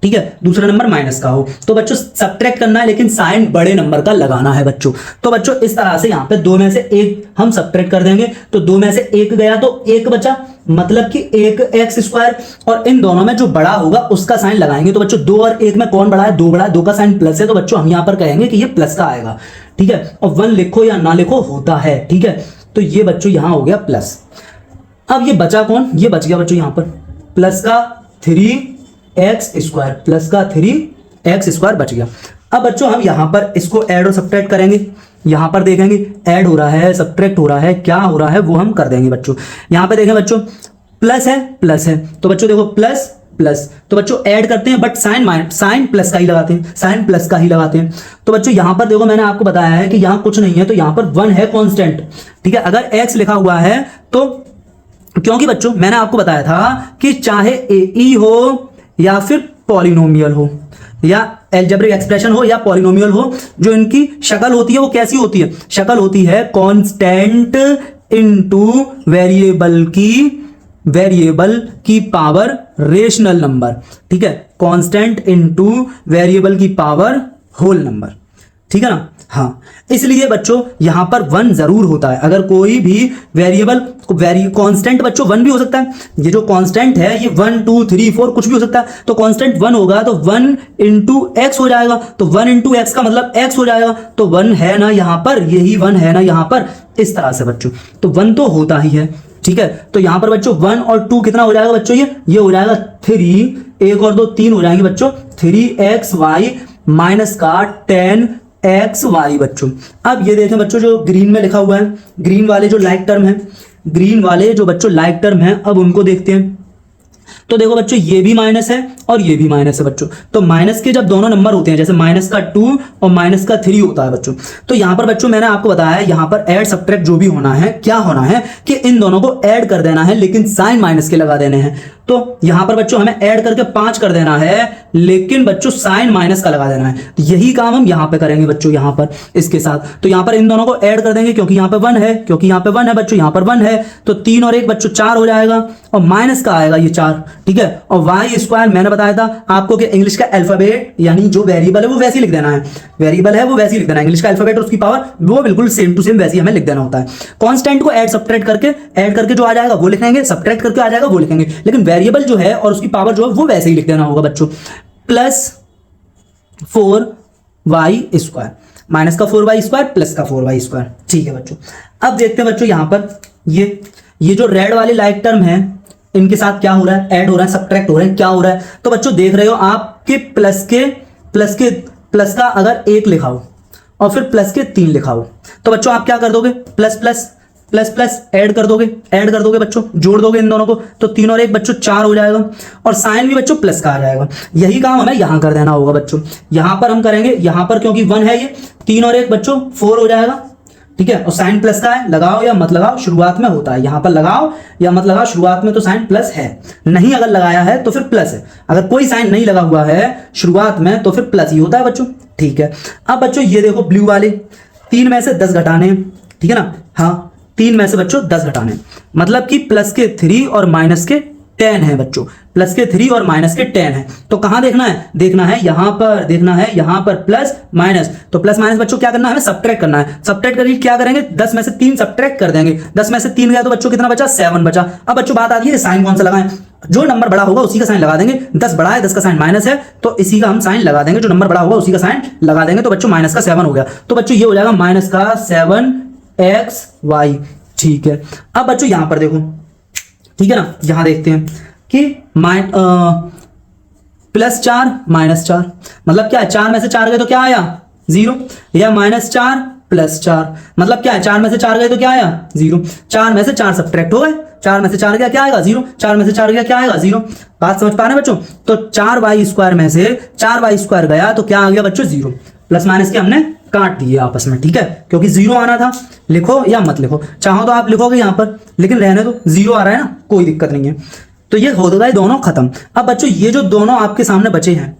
ठीक है, दूसरा नंबर माइनस का हो, तो बच्चों सब्ट्रैक्ट करना है लेकिन साइन बड़े नंबर का लगाना है बच्चों। तो बच्चों इस तरह से यहाँ पे 2 में से 1 हम सब्ट्रैक्ट कर देंगे, तो 2 में से 1 गया तो 1 बचा, मतलब कि 1 एक्स स्क्वायर, और इन दोनों में जो बड़ा होगा उसका साइन लगाएंगे। तो बच्चों 2 और 1 में कौन बड़ा है, 2 बड़ा है, 2 का साइन प्लस है, तो बच्चों हम यहाँ पर कहेंगे कि ये प्लस का आएगा, ठीक है। और 1 लिखो या ना लिखो होता है, ठीक है। तो ये बच्चों यहाँ हो गया प्लस। अब ये बचा कौन, ये बच गया बच्चों यहाँ पर प्लस का 3x स्क्वायर, प्लस का 3x स्क्वायर बच गया। अब बच्चों हम यहाँ पर इसको ऐड और सब्ट्रैक्ट करेंगे, यहाँ पर देखेंगे ऐड हो रहा है सब्ट्रैक्ट हो रहा है, क्या हो रहा है वो हम कर देंगे बच्चों। यहाँ पे देखें बच्चों प्लस है, तो बच्चों देखो प्लस प्लस, तो बच्चों ऐड करते हैं बट साइन प्लस का ही लगाते हैं, साइन प्लस का ही लगाते हैं। तो बच्चों यहाँ पर देखो मैंने आपको बताया है कि यहाँ कुछ नहीं है, तो यहाँ पर 1 है कांस्टेंट, ठीक है। अगर x लिखा हुआ है तो, क्योंकि बच्चों मैंने आपको बताया था कि चाहे ए हो या फिर पॉलिनोमियल हो या अलजेब्रिक एक्सप्रेशन हो या पॉलिनोमियल हो, जो इनकी शक्ल होती है वो कैसी होती है, शक्ल होती है कांस्टेंट इनटू वेरिएबल की पावर रेशनल नंबर, ठीक है, कांस्टेंट इनटू वेरिएबल की पावर होल नंबर, ठीक है ना। हाँ, इसलिए बच्चों यहां पर 1 जरूर होता है। अगर कोई भी वेरिएबल कांस्टेंट बच्चों 1 भी हो सकता है, ये जो कांस्टेंट है ये 1 2 3 4 कुछ भी हो सकता है, तो कांस्टेंट 1 होगा तो 1 इंटू एक्स हो जाएगा, तो 1 इंटू एक्स का मतलब x हो जाएगा, तो 1 है ना यहाँ पर, यही 1 है ना यहाँ पर, इस तरह से बच्चों तो 1 तो होता ही है, ठीक है। तो यहाँ पर बच्चों 1 और 2 कितना हो जाएगा बच्चों, ये हो जाएगा 3, 1 और 2 3 हो जाएंगे बच्चों, 3xy माइनस का 10xy बच्चों। अब ये देखें बच्चों जो ग्रीन में लिखा हुआ है, ग्रीन वाले जो लाइक टर्म है, ग्रीन वाले जो बच्चों लाइक टर्म है, अब उनको देखते हैं। तो देखो बच्चों ये भी माइनस है और ये भी माइनस है बच्चों, तो माइनस के जब दोनों नंबर होते हैं, जैसे माइनस का 2 और माइनस का 3 होता है बच्चों, तो यहाँ पर बच्चों मैंने आपको बताया है यहाँ पर ऐड सब्ट्रैक्ट जो भी होना है, क्या होना है कि इन दोनों को ऐड कर देना है लेकिन साइन माइनस के लगा देने हैं। तो यहाँ पर बच्चों हमें ऐड करके 5 कर देना है लेकिन बच्चों साइन माइनस का लगा देना है, तो यही काम हम यहाँ पे करेंगे बच्चों, यहाँ पर इसके साथ। तो यहाँ पर इन दोनों को ऐड कर देंगे क्योंकि यहाँ पे 1 है, क्योंकि यहाँ पे 1 है बच्चों, यहाँ पर 1 है, तो 3 और 1 बच्चों 4 हो जाएगा और माइनस का आएगा ये 4, ठीक है। और वाई स्क्वायर मैंने बताया था आपको कि इंग्लिश का अल्फाबेट यानी जो वेरिएबल है वो वैसे ही लिख देना है, वेरिएबल है वो वैसे ही लिख देना है, इंग्लिश का अल्फाबेट और उसकी पावर वो बिल्कुल सेम टू सेम वैसे ही हमें लिख देना होता है। कांस्टेंट को ऐड करके जो आ जाएगा वो लिखेंगे, सब्ट्रैक्ट करके आ जाएगा वो लिखेंगे, लेकिन वेरिएबल जो है और उसकी पावर जो है वो वैसे ही लिख देना होगा बच्चों। प्लस 4y स्क्वायर माइनस का 4y स्क्वायर प्लस का 4y स्क्वायर, ठीक है बच्चों। अब देखते हैं बच्चों यहाँ पर ये जो रेड वाले लाइक टर्म है इनके साथ क्या हो रहा है, ऐड हो रहा है सब्ट्रैक्ट हो रहा है, क्या हो रहा है। तो बच्चों देख रहे हो आपके प्लस का अगर 1 लिखा हो और फिर प्लस के 3 लिखा हो, तो बच्चों आप क्या कर दोगे, plus plus plus plus add कर दोगे बच्चों, जोड़ दोगे इन दोनों को, तो 3 और 1 बच्चों 4 हो जाएगा और साइन भी बच्चों प्लस का आ जाएगा। यही काम हमें यहां कर देना होगा बच्चों, यहां पर हम करेंगे, यहां पर क्योंकि 1 है ये, 3 और 1 बच्चों 4 हो जाएगा, ठीक है। और साइन प्लस का है, लगाओ या मत लगाओ शुरुआत में होता है, यहां पर लगाओ या मत लगाओ शुरुआत में तो साइन प्लस है, नहीं अगर लगाया है तो फिर प्लस है, अगर कोई साइन नहीं लगा हुआ है शुरुआत में तो फिर प्लस ही होता है बच्चों, ठीक है। अब बच्चों ये देखो ब्लू वाले 3 में से 10 घटाने, ठीक है ना, हाँ 3 में से बच्चों 10 घटाने, मतलब कि प्लस के 3 और माइनस के 10 है बच्चों, प्लस के 3 और माइनस के 10 है। तो कहां देखना है, देखना है यहां पर, देखना है यहां पर प्लस माइनस। तो प्लस माइनस बच्चों क्या करना है, हमें सब्ट्रैक्ट करना है। सब्ट्रैक्ट करके क्या करेंगे, 10 में से 3 सब्ट्रैक्ट कर देंगे। 10 में से 3 गया तो बच्चों कितना बचा, 7 बचा। अब बच्चों बात आती है साइन कौन सा लगाएं, जो नंबर बड़ा होगा उसी का साइन लगा देंगे। 10 बड़ा है, 10 का साइन माइनस है, तो इसी का हम साइन लगा देंगे, जो नंबर बड़ा होगा उसी का साइन लगा देंगे। तो बच्चों माइनस का 7 हो गया, तो बच्चों ये हो जाएगा माइनस का 7xy। ठीक है, अब बच्चों यहां पर देखो, ठीक है ना, यहां देखते हैं कि प्लस 4 माइनस 4 मतलब क्या है, 4 में से 4 गए तो क्या आया 0, या माइनस 4 प्लस 4 मतलब क्या है, 4 में से 4 गए तो क्या आया 0। 4 में से 4 सब्ट्रैक्ट हो गए, 4 में से 4 गया क्या आएगा 0, 4 में से 4 गया क्या आएगा 0। बात समझ पा रहे हैं बच्चों। तो 4y² में से 4y² गया तो क्या आ गया बच्चों 0। प्लस माइनस के हमने काट दिए आपस में, ठीक है, क्योंकि 0 आना था। लिखो या मत लिखो, चाहो तो आप लिखोगे यहां पर, लेकिन रहने दो, 0 आ रहा है ना, कोई दिक्कत नहीं है। तो ये हो गए दोनों खत्म। अब बच्चों ये जो दोनों आपके सामने बचे हैं,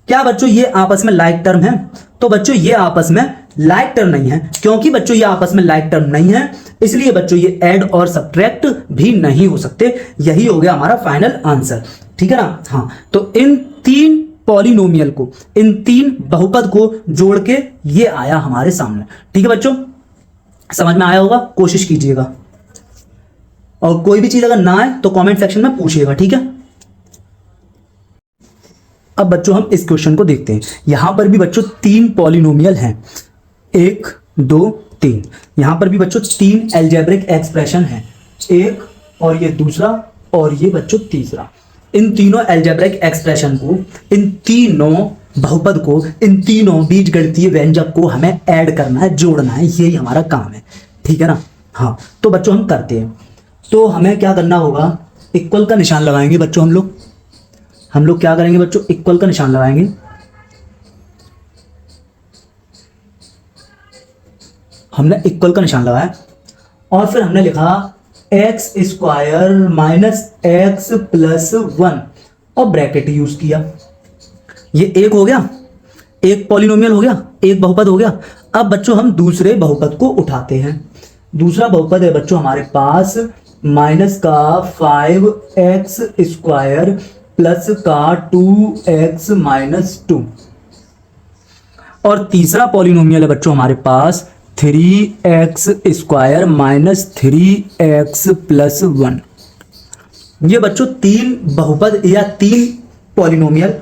क्या बच्चों ये आपस में लाइक टर्म है, तो बच्चों ये आपस में लाइक टर्म नहीं है। क्योंकि बच्चों ये आपस में लाइक टर्म नहीं है, इसलिए बच्चों ये ऐड और सब्ट्रैक्ट भी नहीं हो सकते। यही हो गया हमारा फाइनल आंसर, ठीक है ना। हाँ, तो इन 3 पॉलिनोमियल को, इन 3 बहुपद को जोड़ के ये आया हमारे सामने, ठीक है बच्चों। समझ में आया होगा, कोशिश कीजिएगा, और कोई भी चीज अगर ना आए तो कमेंट सेक्शन में पूछिएगा, ठीक है। अब बच्चों हम इस क्वेश्चन को देखते हैं। यहां पर भी बच्चों 3 पॉलिनोमियल हैं, 1 2 3। यहां पर भी बच्चों 3 अलजेब्रिक एक्सप्रेशन हैं, एक और ये दूसरा और ये बच्चों तीसरा। इन तीनों अलजेब्रिक एक्सप्रेशन को, इन तीनों बहुपद को, इन तीनों बीजगणितीय व्यंजक को हमें ऐड करना है, जोड़ना है, यही हमारा काम है, ठीक है ना। हाँ, तो बच्चों हम करते हैं। तो हमें क्या करना होगा, इक्वल का निशान लगाएंगे बच्चों। हम लोग क्या करेंगे बच्चों, इक्वल का निशान लगाएंगे। हमने इक्वल का निशान लगाया और फिर हमने लिखा x² माइनस x प्लस 1 और ब्रैकेट यूज किया। ये एक हो गया, एक पॉलिनोमियल हो गया, एक बहुपद हो गया। अब बच्चों हम दूसरे बहुपद को उठाते हैं। दूसरा बहुपद है बच्चों हमारे पास माइनस का 5x² प्लस का 2x माइनस 2, और तीसरा पॉलिनोमियल है बच्चों हमारे पास 3x² माइनस 3x प्लस 1। ये बच्चों 3 बहुपद या 3 पॉलिनोमियल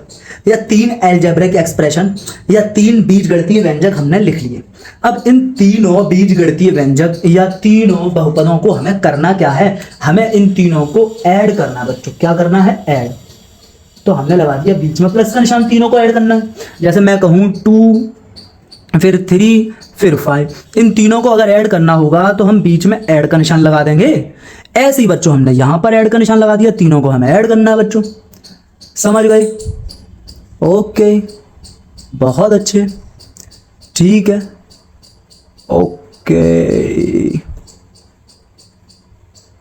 या 3 अलजेब्रिक एक्सप्रेशन या 3 बीजगणितीय व्यंजक हमने लिख लिए। अब इन तीनों बीजगणितीय व्यंजक या तीनों बहुपदों को हमें करना क्या है, हमें इन तीनों को ऐड करना है बच्चों। क्या करना है, ऐड। तो हमने लगा दिया बीच में प्लस का निशान, तीनों को ऐड करना है। जैसे मैं कहूं 2 फिर 3 फिर 5, इन तीनों को अगर ऐड करना होगा तो हम बीच में ऐड का निशान लगा देंगे। ऐसे ही बच्चों हमने यहां पर ऐड का निशान लगा दिया, तीनों को हमें ऐड करना है बच्चों। समझ गए? ओके, बहुत अच्छे, ठीक है, ओके,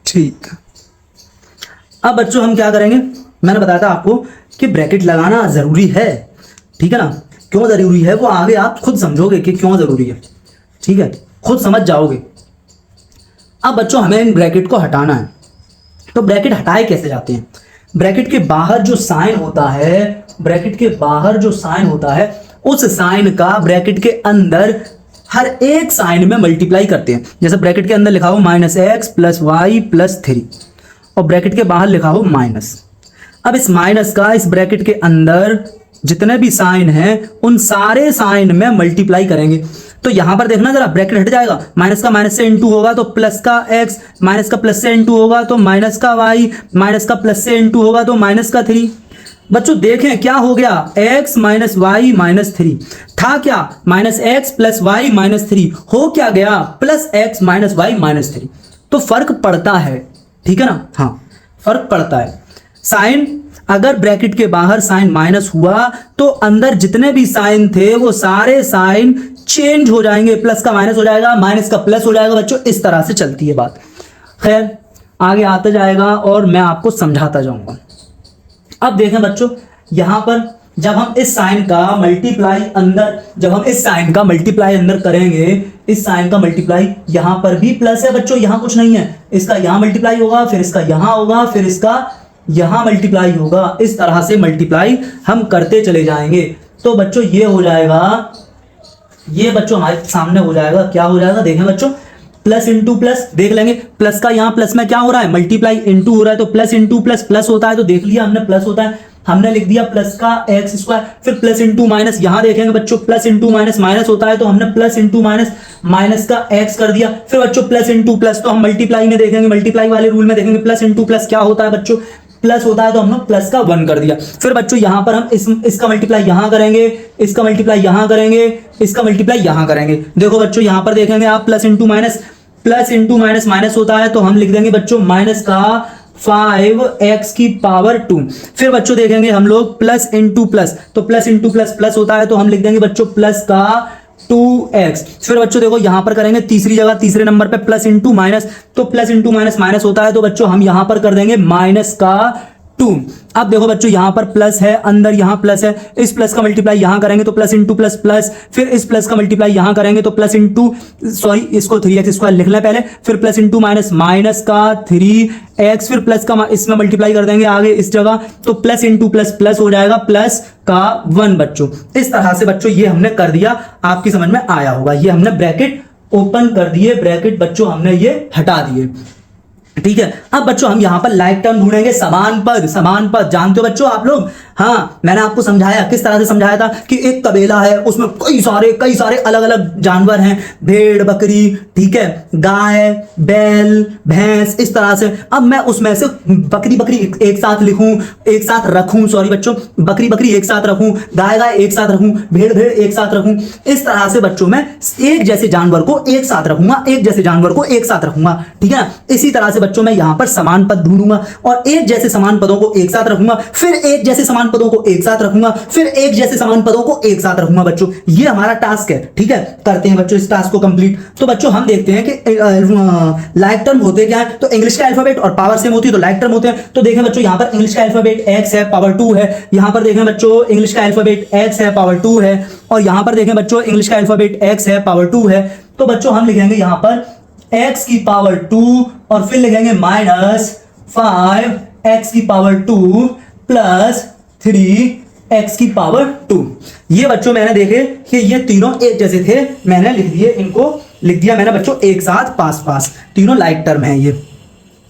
ठीक। अब बच्चों हम क्या करेंगे, मैंने बताया था आपको कि ब्रैकेट लगाना जरूरी है, ठीक है ना। क्यों जरूरी है वो आगे आप खुद समझोगे कि क्यों जरूरी है, ठीक है, खुद समझ जाओगे। अब बच्चों हमें इन ब्रैकेट को हटाना है, तो ब्रैकेट हटाए कैसे जाते हैं। ब्रैकेट के बाहर जो साइन होता है, ब्रैकेट के बाहर जो साइन होता है, उस साइन का ब्रैकेट के अंदर हर एक साइन में मल्टीप्लाई करते हैं। जैसे ब्रैकेट के अंदर लिखा हो -x प्लस y प्लस 3 और ब्रैकेट के बाहर लिखा हो माइनस। अब इस माइनस का इस ब्रैकेट के अंदर जितने भी साइन हैं उन सारे साइन में मल्टीप्लाई करेंगे। तो यहां पर देखना जरा, ब्रैकेट हट जाएगा, माइनस का माइनस से इनटू होगा तो प्लस का x, माइनस का प्लस से इनटू होगा तो माइनस का y, माइनस का प्लस से इनटू होगा तो माइनस का 3। बच्चों देखें क्या हो गया, x माइनस वाई माइनस 3 था क्या, minus x plus y minus 3 हो क्या गया, plus x minus y minus 3। तो फर्क पड़ता है, ठीक है ना। हाँ, फर्क पड़ता है। साइन अगर ब्रैकेट के बाहर साइन माइनस हुआ तो अंदर जितने भी साइन थे वो सारे साइन चेंज हो जाएंगे, प्लस का माइनस हो जाएगा, माइनस का प्लस हो जाएगा। बच्चों इस तरह से चलती है बात। खैर आगे आता जाएगा और मैं आपको समझाता जाऊंगा। अब देखें बच्चों, यहां पर जब हम इस साइन का मल्टीप्लाई अंदर, जब हम इस साइन का मल्टीप्लाई अंदर करेंगे, इस साइन का मल्टीप्लाई, यहां पर भी प्लस है बच्चों, यहां कुछ नहीं है, इसका यहां मल्टीप्लाई होगा, फिर इसका यहां होगा, फिर इसका यहां मल्टीप्लाई होगा, इस तरह से मल्टीप्लाई हम करते चले जाएंगे। तो बच्चों ये हो जाएगा, ये बच्चों हमारे सामने हो जाएगा, क्या हो जाएगा देखें बच्चों, प्लस इंटू प्लस, देख लेंगे प्लस का यहाँ प्लस में क्या हो रहा है, मल्टीप्लाई इंटू हो रहा है, तो प्लस इंटू प्लस प्लस होता है, तो देख लिया हमने प्लस होता है, हमने लिख दिया प्लस का एक्स स्क्वायर। फिर प्लस इंटू माइनस, यहां देखेंगे बच्चों प्लस इंटू माइनस माइनस होता है, तो हमने प्लस इंटू माइनस माइनस का एक्स कर दिया। फिर बच्चों प्लस इंटू प्लस, तो हम मल्टीप्लाई में देखेंगे, मल्टीप्लाई वाले रूल में देखेंगे प्लस इंटू प्लस क्या होता है बच्चों, प्लस होता है, तो हमने प्लस का 1 कर दिया। फिर बच्चों यहां पर हम इसका मल्टीप्लाई यहां करेंगे, इसका मल्टीप्लाई यहां करेंगे, इसका मल्टीप्लाई यहां करेंगे। देखो बच्चों यहां पर देखेंगे आप प्लस इंटू माइनस माइनस होता है, तो हम लिख देंगे बच्चों माइनस का 5x की पावर 2। फिर बच्चों देखेंगे हम लोग प्लस इंटू प्लस, तो प्लस इंटू प्लस प्लस होता है, तो हम लिख देंगे बच्चों प्लस का 2x। फिर बच्चों देखो यहां पर करेंगे तीसरी जगह, तीसरे नंबर पे प्लस इंटू माइनस, तो प्लस इंटू माइनस माइनस होता है, तो बच्चों हम यहां पर कर देंगे माइनस का 2। अब देखो बच्चों यहां पर प्लस है, अंदर यहां प्लस है, इस प्लस का मल्टीप्लाई यहां करेंगे तो प्लस इंटू प्लस प्लस, फिर इस प्लस का मल्टीप्लाई यहां करेंगे तो प्लस इंटू, सॉरी इसको 3x स्क्वायर लिख लें पहले, फिर प्लस इंटू माइनस माइनस का 3x, फिर प्लस का इसमें मल्टीप्लाई कर देंगे आगे इस जगह, तो प्लस इंटू प्लस प्लस हो जाएगा प्लस का 1 बच्चों। इस तरह से बच्चों ये हमने कर दिया, आपकी समझ में आया होगा, ये हमने ब्रैकेट ओपन कर दिए, ब्रैकेट बच्चों हमने ये हटा दिए, ठीक है। अब बच्चों हम यहां पर लाइक टर्म ढूंढेंगे, समान पद जानते हो बच्चों आप लोग, हाँ मैंने आपको समझाया, किस तरह से समझाया था कि एक तबेला है, उसमें कई सारे अलग अलग जानवर हैं, भेड़ बकरी, ठीक है, गाय बैल भैंस, इस तरह से। अब मैं उसमें से बकरी एक साथ लिखूं, एक साथ रखूं, सॉरी बच्चों, बकरी एक साथ रखूं, गाय एक साथ रखूं, भेड़ एक साथ रखूं, इस तरह से बच्चों मैं एक जैसे जानवर को एक साथ रखूंगा, एक जैसे जानवर को एक साथ रखूंगा, ठीक है। इसी तरह से बच्चों मैं यहां पर समान पद ढूंढूंगा और एक जैसे समान पदों को एक साथ रखूंगा, फिर एक जैसे समान पदों को एक साथ रखूंगा, फिर एक जैसे समान पदों को एक साथ रखूंगा बच्चों। ये हमारा टास्क है, ठीक है। करते हैं बच्चों इस टास्क को कंप्लीट। तो बच्चों हम देखते हैं कि लाइक टर्म होते क्या है, तो इंग्लिश का अल्फाबेट और पावर सेम होती है तो लाइक टर्म होते हैं। तो देखें बच्चों यहां पर इंग्लिश का अल्फाबेट x है, पावर 2 है, यहां पर देखें बच्चों इंग्लिश का अल्फाबेट x है, पावर 2 है, और यहां पर देखें बच्चों इंग्लिश का अल्फाबेट x है, पावर 2 है। तो बच्चों हम लिखेंगे यहां पर x की पावर 2 और फिर लिखेंगे माइनस 5x की पावर 2 प्लस 3x की पावर 2। ये बच्चों मैंने देखे कि ये तीनों एक जैसे थे, मैंने लिख दिए, इनको लिख दिया मैंने बच्चों एक साथ पास, तीनों लाइक टर्म हैं ये।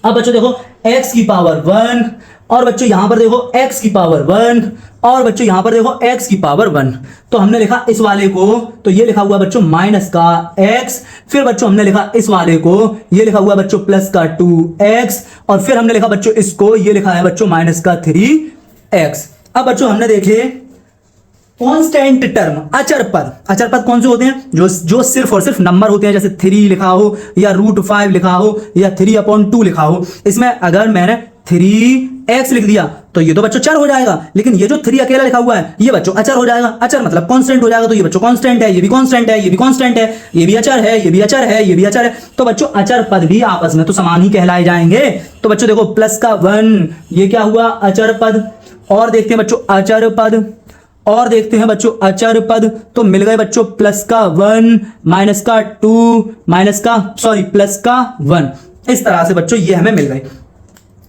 अब बच्चों देखो x की पावर 1 और बच्चों यहां पर देखो x की पावर 1 और बच्चों यहां पर देखो x की पावर 1। तो हमने लिखा इस वाले को, तो ये लिखा हुआ बच्चों माइनस का x, फिर बच्चों हमने लिखा इस वाले को, ये लिखा हुआ बच्चों प्लस का 2x, और फिर हमने लिखा बच्चों इसको, ये लिखा है बच्चों माइनस का 3x। अब बच्चों हमने देखे कांस्टेंट टर्म, अचर पद कौन से होते हैं, जो सिर्फ और सिर्फ नंबर होते हैं, जैसे 3 लिखा हो या √5 लिखा हो या 3/2 लिखा हो। इसमें अगर मैंने 3x लिख दिया तो ये तो बच्चों चर हो जाएगा, लेकिन ये जो 3 अकेला लिखा हुआ है ये बच्चों अचर हो जाएगा। अचर मतलब कांस्टेंट हो जाएगा, तो ये बच्चों कांस्टेंट है, ये भी कांस्टेंट है, ये भी कांस्टेंट है, ये भी अचर है, ये भी अचर है, ये भी अचर है। तो बच्चों अचर पद भी आपस में तो समान ही कहलाए जाएंगे। तो बच्चों देखो प्लस का 1 ये क्या हुआ, अचर पद। और देखते हैं बच्चों अचर पद, और देखते हैं बच्चों अचर पद। तो मिल गए बच्चों प्लस का 1 माइनस का 2 प्लस का 1। इस तरह से बच्चों ये हमें मिल गए,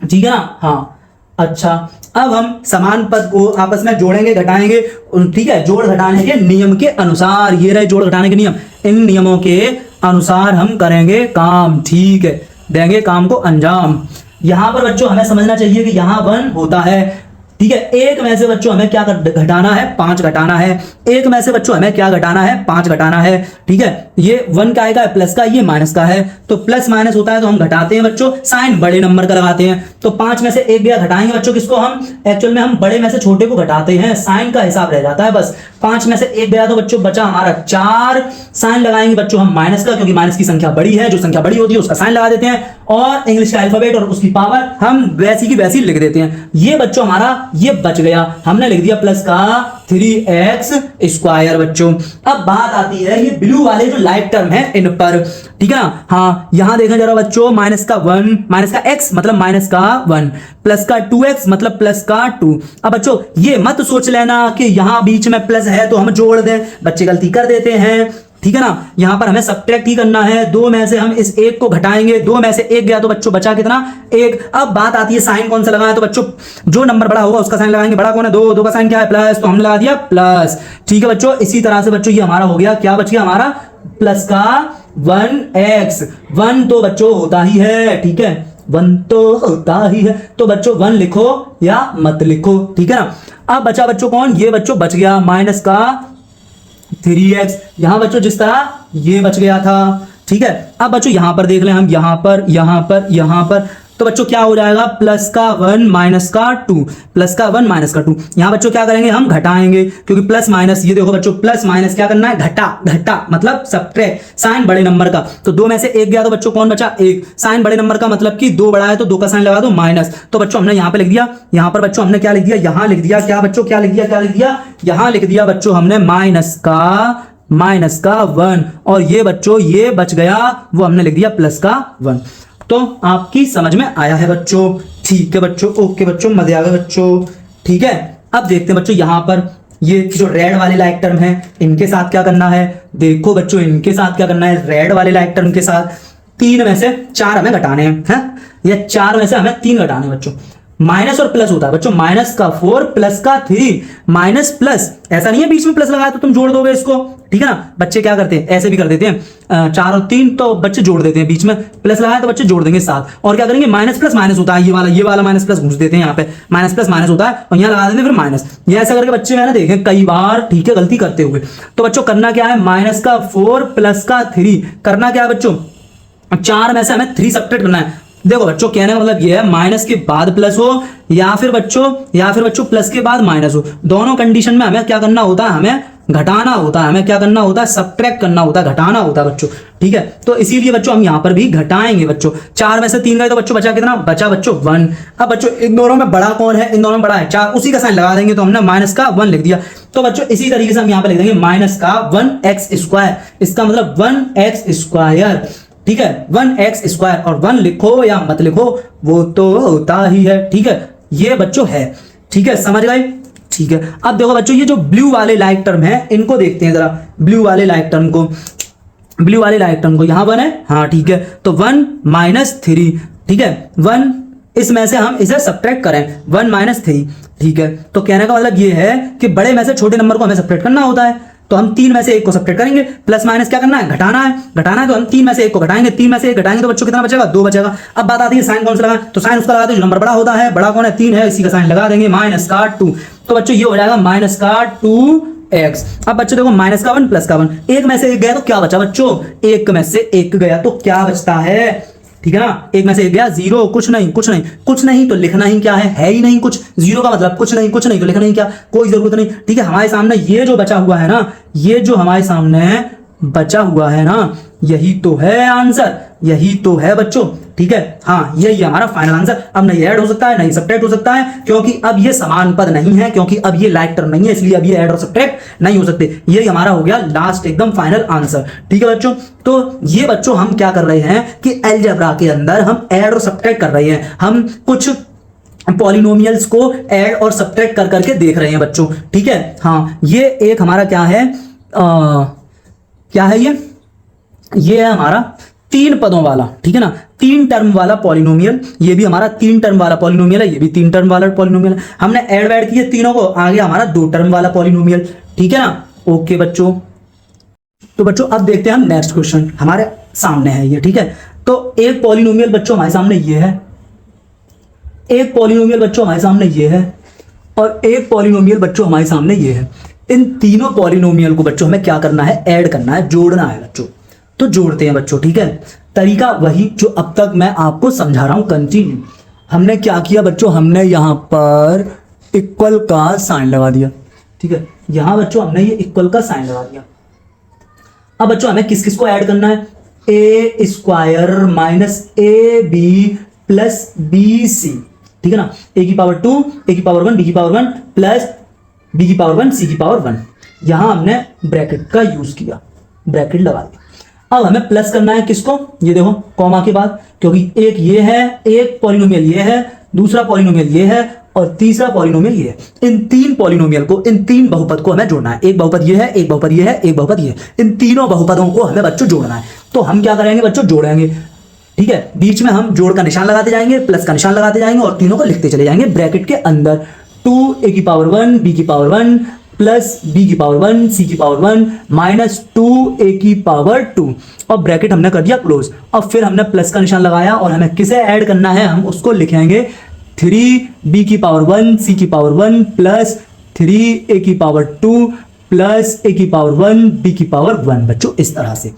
ठीक है ना। हाँ अच्छा, अब हम समान पद को आपस में जोड़ेंगे घटाएंगे, ठीक है, जोड़ घटाने के नियम के अनुसार। ये रहे जोड़ घटाने के नियम, इन नियमों के अनुसार हम करेंगे काम, ठीक है, देंगे काम को अंजाम। यहां पर बच्चों हमें समझना चाहिए कि यहां 1 होता है, ठीक है। एक में से बच्चों हमें क्या घटाना है, 5 घटाना है। एक में से बच्चों हमें क्या घटाना है, 5 घटाना है, ठीक है। ये 1 का आएगा प्लस का, ये माइनस का है, तो प्लस माइनस होता है तो हम घटाते हैं बच्चों, साइन बड़े नंबर का लगाते हैं। तो 5 में से 1 गया, घटाएंगे बच्चों किसको, हम एक्चुअल में हम बड़े में से छोटे को घटाते हैं, साइन का हिसाब रह जाता है बस। 5 में से 1 गया तो बच्चों बचा हमारा 4, साइन लगाएंगे बच्चों हम माइनस का, क्योंकि माइनस की संख्या बड़ी है, जो संख्या बड़ी होती है उसका साइन लगा देते हैं, और इंग्लिश का अल्फाबेट और उसकी पावर हम वैसी की वैसी लिख देते हैं। ये बच्चों हमारा ये बच गया, हमने लिख दिया प्लस का 3x स्क्वायर बच्चों। अब बात आती है ये ब्लू वाले जो लाइक टर्म है इन पर, ठीक है ना। हाँ यहां देखें जरा बच्चों, माइनस का 1 माइनस का x मतलब माइनस का 1 प्लस का 2x मतलब प्लस का 2। अब बच्चों ये मत सोच लेना कि यहां बीच में प्लस है तो हम जोड़ दें, बच्चे गलती कर देते हैं। ठीक है ना। यहां पर हमें सब्ट्रैक्ट ही करना है, 2 में से हम इस 1 को घटाएंगे, 2 में से 1 गया तो बच्चों बचा कितना 1। अब बात आती है साइन कौन सा लगाएं, तो बच्चों जो नंबर बड़ा होगा उसका साइन लगाएंगे, बड़ा कौन है 2, 2 का साइन क्या है प्लस, तो हमने लगा दिया प्लस। ठीक है बच्चों, इसी तरह से बच्चों ये हमारा हो गया, क्या बच गया हमारा प्लस का 1x, 1 तो बच्चों होता ही है, ठीक है 1 तो होता ही है, तो बच्चों 1 लिखो या मत लिखो, ठीक है ना। अब बचा बच्चों कौन, ये बच्चों बच गया माइनस का 3x, यहां बच्चों जिस तरह ये बच गया था, ठीक है। अब बच्चों यहां पर देख लें हम, यहां पर तो बच्चों क्या हो जाएगा प्लस का 1 माइनस का 2, प्लस का 1 माइनस का 2। यहां बच्चों क्या करेंगे हम घटाएंगे, क्योंकि प्लस माइनस, ये देखो बच्चों प्लस माइनस क्या करना है घटा मतलब सब्ट्रैक्ट, साइन बड़े नंबर का, तो 2 में से 1 गया तो बच्चों कौन बचा 1, साइन बड़े नंबर का मतलब कि 2 बड़ा है तो 2 का साइन लगा दो माइनस, तो बच्चों हमने यहां पे लिख दिया, यहां पर बच्चों हमने क्या लिख दिया, यहां लिख दिया क्या बच्चों, क्या लिख दिया यहां लिख दिया बच्चों हमने माइनस का 1, और ये बच्चों ये बच गया वो हमने लिख दिया प्लस का 1। तो आपकी समझ में आया है बच्चों, ठीक है बच्चों, ओके बच्चों, मजे आ गए बच्चों, ठीक है। अब देखते हैं बच्चों यहां पर ये जो रेड वाले लाइक टर्म है इनके साथ क्या करना है, देखो बच्चों इनके साथ क्या करना है, रेड वाले लाइक टर्म के साथ 3 में से 4 हमें घटाने हैं, या 4 में से हमें 3 घटाने हैं बच्चों। माइनस और प्लस होता है बच्चों, माइनस का 4 प्लस का 3, माइनस प्लस, ऐसा नहीं है बीच में प्लस लगाया तो तुम जोड़ दोगे इसको, ठीक है ना। बच्चे क्या करते हैं, ऐसे भी कर देते हैं, 4 और 3 तो बच्चे जोड़ देते हैं, बीच में प्लस लगाया तो बच्चे जोड़ देंगे 7, और क्या करेंगे माइनस प्लस माइनस होता है, ये वाला माइनस प्लस घुस देते हैं, यहाँ पे माइनस प्लस माइनस होता है और यहाँ लगा देते हैं फिर माइनस, ये ऐसा करके बच्चे मैंने देखे कई बार, ठीक है, गलती करते हुए। तो बच्चों करना क्या है, माइनस का 4 प्लस का 3 करना क्या है बच्चों, 4 में से हमें 3 सब्ट्रैक्ट करना है। देखो बच्चों कहने का मतलब ये है माइनस के बाद प्लस हो या फिर बच्चों प्लस के बाद माइनस हो, दोनों कंडीशन में हमें क्या करना होता है, हमें घटाना होता है, हमें क्या करना होता है, सब्ट्रैक्ट करना होता है, घटाना होता है बच्चों, ठीक है। तो इसीलिए बच्चों हम यहां पर भी घटाएंगे बच्चों, 4 में से 3 गए तो बच्चों बचा कितना, बचा बच्चों 1। अब बच्चों इन दोनों में बड़ा कौन है, इन दोनों में बड़ा है 4, उसी का साइन लगा देंगे, तो हमने माइनस का 1 लिख दिया। तो बच्चों इसी तरीके से हम यहां पर लिख देंगे माइनस का 1x स्क्वायर, इसका मतलब 1x स्क्वायर, ठीक है 1x स्क्वायर, और 1 लिखो या मत लिखो वो तो होता ही है, ठीक है, ये बच्चों है, ठीक है, समझ गए, ठीक है। अब देखो बच्चों ये जो ब्लू वाले लाइक टर्म है इनको देखते हैं जरा, ब्लू वाले लाइक टर्म को यहां 1 है, हाँ ठीक है, तो 1 माइनस 3, ठीक है 1, इसमें से हम इसे सब्ट्रैक्ट करें 1 माइनस 3, ठीक है। तो कहने का मतलब ये है कि बड़े में से छोटे नंबर को हमें सब्ट्रैक्ट करना होता है, तो हम 3 में से 1 को सब्ट्रैक्ट करेंगे, प्लस माइनस क्या करना है, घटाना है, तो हम 3 में से 1 को घटाएंगे, 3 में से 1 घटाएंगे तो बच्चों कितना बचेगा, 2 बचेगा। अब बात आती है साइन कौन सा लगाएं, तो साइन उसका लगाते हैं जो नंबर बड़ा होता है, बड़ा कौन है 3 है, इसी का साइन लगा देंगे माइनस का 2, तो बच्चों ये हो जाएगा माइनस का 2x। अब बच्चों देखो माइनस का 1 प्लस का 1, 1 में से 1 गया तो क्या बचा बच्चों, 1 में से 1 गया तो क्या बचता है, ठीक है ना, 1 में से 1 गया 0, कुछ नहीं तो लिखना ही क्या है ही नहीं कुछ, 0 का मतलब कुछ नहीं तो लिखना ही क्या, कोई जरूरत नहीं, ठीक है। हमारे सामने ये जो बचा हुआ है ना, ये जो हमारे सामने बचा हुआ है ना, यही तो है आंसर, यही तो है बच्चों, ठीक है, हाँ यही हमारा फाइनल आंसर। अब नहीं ऐड हो सकता है, नहीं सब्ट्रैक्ट हो सकता है, क्योंकि अब ये समान पद नहीं है, क्योंकि अब ये लाइक टर्म नहीं है, इसलिए अब ये ऐड और सब्ट्रैक्ट नहीं हो सकते। यही हमारा हो गया लास्ट एकदम फाइनल आंसर, ठीक है बच्चों। तो ये बच्चों हम क्या कर रहे हैं कि अलजेब्रा के अंदर हम ऐड और सब्ट्रैक्ट कर रहे हैं, हम कुछ पॉलिनोमियल्स को ऐड और सब्ट्रैक्ट कर करके देख रहे हैं बच्चों, ठीक है। हाँ ये एक हमारा क्या है, क्या है ये है हमारा 3 पदों वाला, ठीक है ना, 3 टर्म वाला पॉलिनोमियल, ये भी हमारा 3 टर्म वाला पॉलिनोमियल है, ये भी 3 टर्म वाला पॉलिनोमियल है। हमने ऐड वैड किए तीनों को, आ गया हमारा 2 टर्म वाला पॉलिनोमियल, ठीक है ना, ओके बच्चों। तो बच्चों अब देखते हैं हम नेक्स्ट क्वेश्चन, हमारे सामने है ये, ठीक है। तो एक पॉलिनोमियल बच्चों हमारे सामने ये है, एक पॉलिनोमियल बच्चों हमारे सामने ये है, और एक पॉलिनोमियल बच्चों हमारे सामने ये है। इन तीनों पॉलिनोमियल को बच्चों हमें क्या करना है, ऐड करना है, जोड़ना है बच्चों। तो जोड़ते हैं बच्चों, ठीक है। तरीका वही जो अब तक मैं आपको समझा रहा हूं, कंटिन्यू। हमने क्या किया बच्चों, हमने यहां पर इक्वल का साइन लगा दिया, ठीक है, यहां बच्चों हमने ये इक्वल का साइन लगा दिया। अब बच्चों हमें किस किस को ऐड करना है, A square minus A B plus B C, ठीक है ना, ए की पावर 2, ए की पावर 1, बी की पावर 1 प्लस बी की पावर 1, सी की पावर 1। यहां हमने ब्रैकेट का यूज किया, ब्रैकेट लगा दिया। अब हमें प्लस करना है किसको, ये देखो कॉमा के बाद, क्योंकि एक ये है, एक पॉलिनोमियल ये है, दूसरा पॉलिनोमियल ये है, और तीसरा पॉलिनोमियल ये है। इन तीन पॉलिनोमियल को, इन तीन बहुपद को हमें जोड़ना है। एक बहुपद ये है, एक बहुपद ये है, एक बहुपद ये है। इन तीनों बहुपदों को हमें बच्चों जोड़ना है। तो हम क्या करेंगे बच्चों, जोड़ेंगे। ठीक है, बीच में हम जोड़ का निशान लगाते जाएंगे, प्लस का निशान लगाते जाएंगे और तीनों को लिखते चले जाएंगे ब्रैकेट के अंदर। 2a की पावर 1 b की पावर 1 प्लस b की पावर 1 c की पावर 1 माइनस 2a की पावर 2 और ब्रैकेट हमने कर दिया क्लोज। अब फिर हमने प्लस का निशान लगाया और हमें किसे ऐड करना है, हम उसको लिखेंगे 3b की पावर 1 c की पावर 1 प्लस 3a की पावर 2 प्लस a की पावर 1 b की पावर 1 बच्चों, इस तरह से।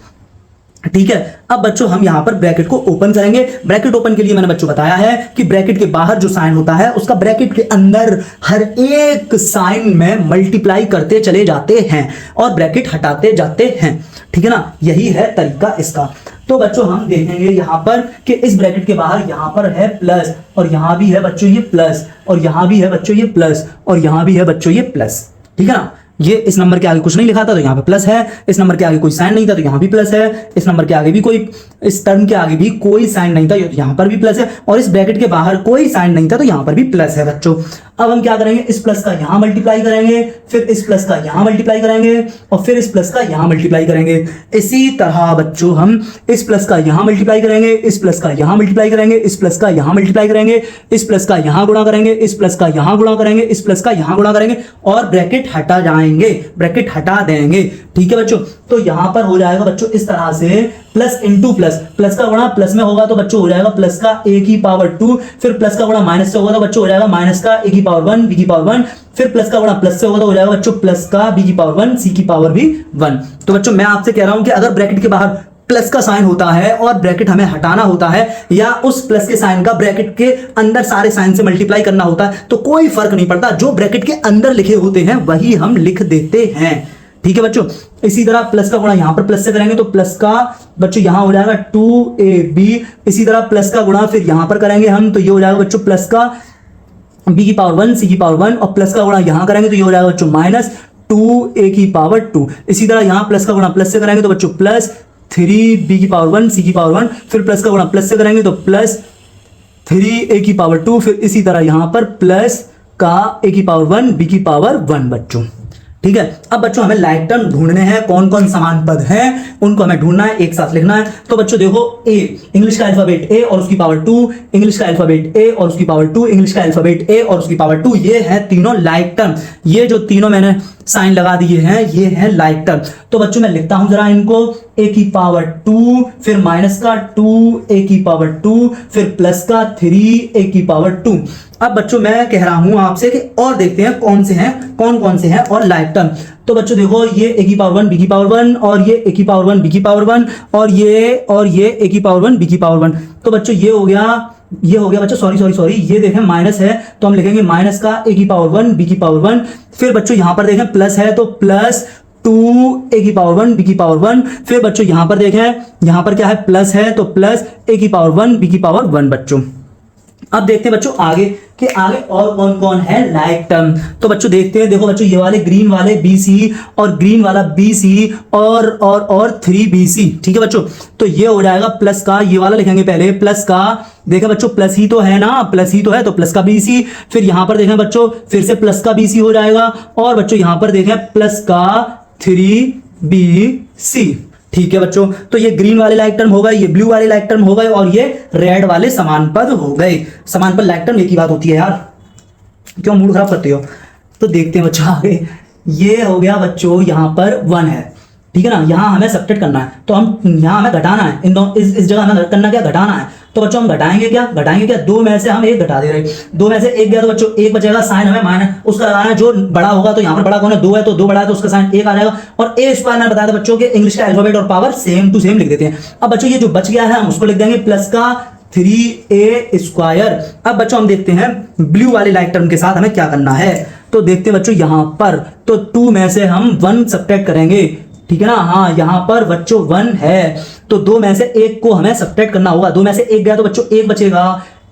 ठीक है, अब बच्चों हम यहां पर ब्रैकेट को ओपन करेंगे। ब्रैकेट ओपन के लिए मैंने बच्चों बताया है कि ब्रैकेट के बाहर जो साइन होता है उसका ब्रैकेट के अंदर हर एक साइन में मल्टीप्लाई करते चले जाते हैं और ब्रैकेट हटाते जाते हैं। ठीक है ना, यही है तरीका इसका। तो बच्चों हम देखेंगे यहां पर कि इस ब्रैकेट के बाहर यहां पर है प्लस और यहां भी है बच्चों ये प्लस और यहां भी है बच्चों ये प्लस और यहां भी है बच्चों ये प्लस। ठीक है ना, ये इस नंबर के आगे कुछ नहीं लिखा था तो यहाँ पे प्लस है, इस नंबर के आगे कोई साइन नहीं था तो यहाँ भी प्लस है, इस नंबर के आगे भी कोई, इस टर्म के आगे भी कोई साइन नहीं था तो यहाँ पर भी प्लस है और इस ब्रैकेट के बाहर कोई साइन नहीं था तो यहाँ पर भी प्लस है बच्चों। अब हम क्या करेंगे, इस प्लस का यहाँ मल्टीप्लाई करेंगे, फिर इस प्लस का यहाँ मल्टीप्लाई करेंगे और फिर इस प्लस का यहाँ मल्टीप्लाई करेंगे। इसी तरह बच्चों हम इस प्लस का यहाँ मल्टीप्लाई करेंगे, इस प्लस का यहाँ मल्टीप्लाई करेंगे, इस प्लस का यहाँ मल्टीप्लाई करेंगे, इस प्लस का यहाँ गुणा करेंगे, इस प्लस का यहाँ गुणा करेंगे, इस प्लस का यहाँ गुणा करेंगे और ब्रैकेट हटा जाएंगे, ब्रैकेट हटा देंगे। ठीक है बच्चों, तो यहां पर हो जाएगा बच्चों इस तरह से प्लस इंटू प्लस, प्लस का गुणा प्लस में होगा तो बच्चों हो जाएगा प्लस का a की पावर 2, फिर प्लस का गुणा माइनस से होगा तो बच्चों हो जाएगा माइनस का a की पावर 1 b की पावर 1, फिर प्लस का गुणा प्लस से होगा तो हो जाएगा बच्चों प्लस का b की पावर 1 c की पावर भी 1। तो बच्चों मैं आपसे कह रहा हूं कि अगर ब्रैकेट के बाहर प्लस का साइन होता है और ब्रैकेट हमें हटाना होता है या उस प्लस के साइन का ब्रैकेट के अंदर सारे साइन से मल्टीप्लाई करना होता है तो कोई फर्क नहीं पड़ता, जो ब्रैकेट के अंदर लिखे होते हैं वही हम लिख देते हैं। ठीक है बच्चों, इसी तरह प्लस का गुणा यहां पर प्लस से करेंगे तो प्लस का बच्चों यहां हो जाएगा 2ab, इसी तरह प्लस का गुणा फिर यहां पर करेंगे हम तो ये हो जाएगा बच्चों प्लस का b की पावर 1 c की पावर 1 और प्लस का गुणा यहां करेंगे तो ये हो जाएगा बच्चों माइनस 2a की पावर 2। इसी तरह यहां प्लस का गुणा प्लस से करेंगे तो बच्चों प्लस 3b की पावर 1 c की पावर 1, फिर प्लस का गुणा प्लस से करेंगे तो प्लस 3a की पावर 2, फिर इसी तरह यहां पर प्लस का a की पावर 1 b की पावर 1 बच्चों। ठीक है, अब बच्चों हमें लाइक टर्म ढूंढने हैं, कौन कौन समान पद हैं उनको हमें ढूंढना है, एक साथ लिखना है। तो बच्चों देखो a, इंग्लिश का अल्फाबेट a और उसकी पावर 2, इंग्लिश का अल्फाबेट a और उसकी पावर 2, इंग्लिश का अल्फाबेट a और उसकी पावर 2, ये है तीनों लाइक टर्म। ये जो तीनों मैंने साइन लगा दिए हैं ये है लाइक टर्म। तो बच्चों मैं लिखता हूं जरा इनको, a की पावर 2, फिर माइनस का 2a की पावर 2, फिर प्लस का 3a की पावर 2। अब बच्चों मैं कह रहा हूं आपसे कि और देखते हैं कौन कौन से हैं और लाइक टर्म। तो बच्चों देखो ये a की पावर 1 b की पावर 1 और ये a की पावर 1 b की पावर 1 और ये a की पावर 1 b की पावर 1। तो बच्चों ये हो गया बच्चों, सॉरी ये देखें माइनस है तो हम लिखेंगे माइनस का a की पावर 1 b की पावर 1, फिर बच्चों यहां पर देखें प्लस है तो प्लस 2a की पावर 1 b की पावर 1, फिर बच्चों यहां पर देखें यहां पर क्या है प्लस है तो प्लस a की पावर 1 b की पावर 1 बच्चों। अब देखते हैं बच्चों आगे कि आगे और कौन कौन है लाइक टर्म। तो बच्चों देखते हैं, देखो बच्चों ये वाले ग्रीन वाले BC और ग्रीन वाला BC और 3BC। ठीक है बच्चों, तो ये हो जाएगा प्लस का, ये वाला लिखेंगे पहले प्लस का, देखें बच्चों प्लस ही तो है ना, प्लस ही तो है तो प्लस का BC, फिर यहां पर देखें बच्चों फिर से प्लस का BC हो जाएगा और बच्चों यहां पर देखें प्लस का 3BC। ठीक है बच्चों, तो ये ग्रीन वाले लाइक टर्म हो गए, ये ब्लू वाले लाइक टर्म हो गए और ये रेड वाले समान पद हो गए। समान पद लाइक टर्म एक ही बात होती है यार, क्यों मूड खराब करते हो। तो देखते हैं बच्चों आगे, ये हो गया बच्चों यहां पर 1 है, ठीक है ना, यहां हमें सब्ट्रैक्ट करना है तो हम यहां हमें घटाना है, इन दोनों इस जगह हमें करना क्या, घटाना है। तो बच्चों हम घटाएंगे क्या, 2 में से हम 1 घटा दे रहे हैं, 2 में से 1 गया तो बच्चों 1 बचेगा, साइन हमें माइनस उसका लगाना है जो बड़ा होगा। तो यहाँ पर बड़ा कौन है, 2 है तो 2 बड़ा है तो उसका साइन 1 आ जाएगा। और a स्क्वायर मैंने बताया था बच्चों के इंग्लिश का अल्फाबेट और पावर सेम टू सेम लिख देते हैं। अब बच्चों ये जो बच गया है हम उसको लिख देंगे प्लस का 3a स्क्वायर। अब बच्चों हम देखते हैं ब्लू वाले लाइक टर्म के साथ हमें क्या करना है। तो देखते हैं बच्चों यहां पर तो 2 में से हम 1 सब्ट्रैक्ट करेंगे, ठीक है ना, हाँ यहां पर बच्चों 1 है तो 2 में से 1 को हमें सब्ट्रैक्ट करना होगा। 2 में से 1 गया तो बच्चों 1 बचेगा,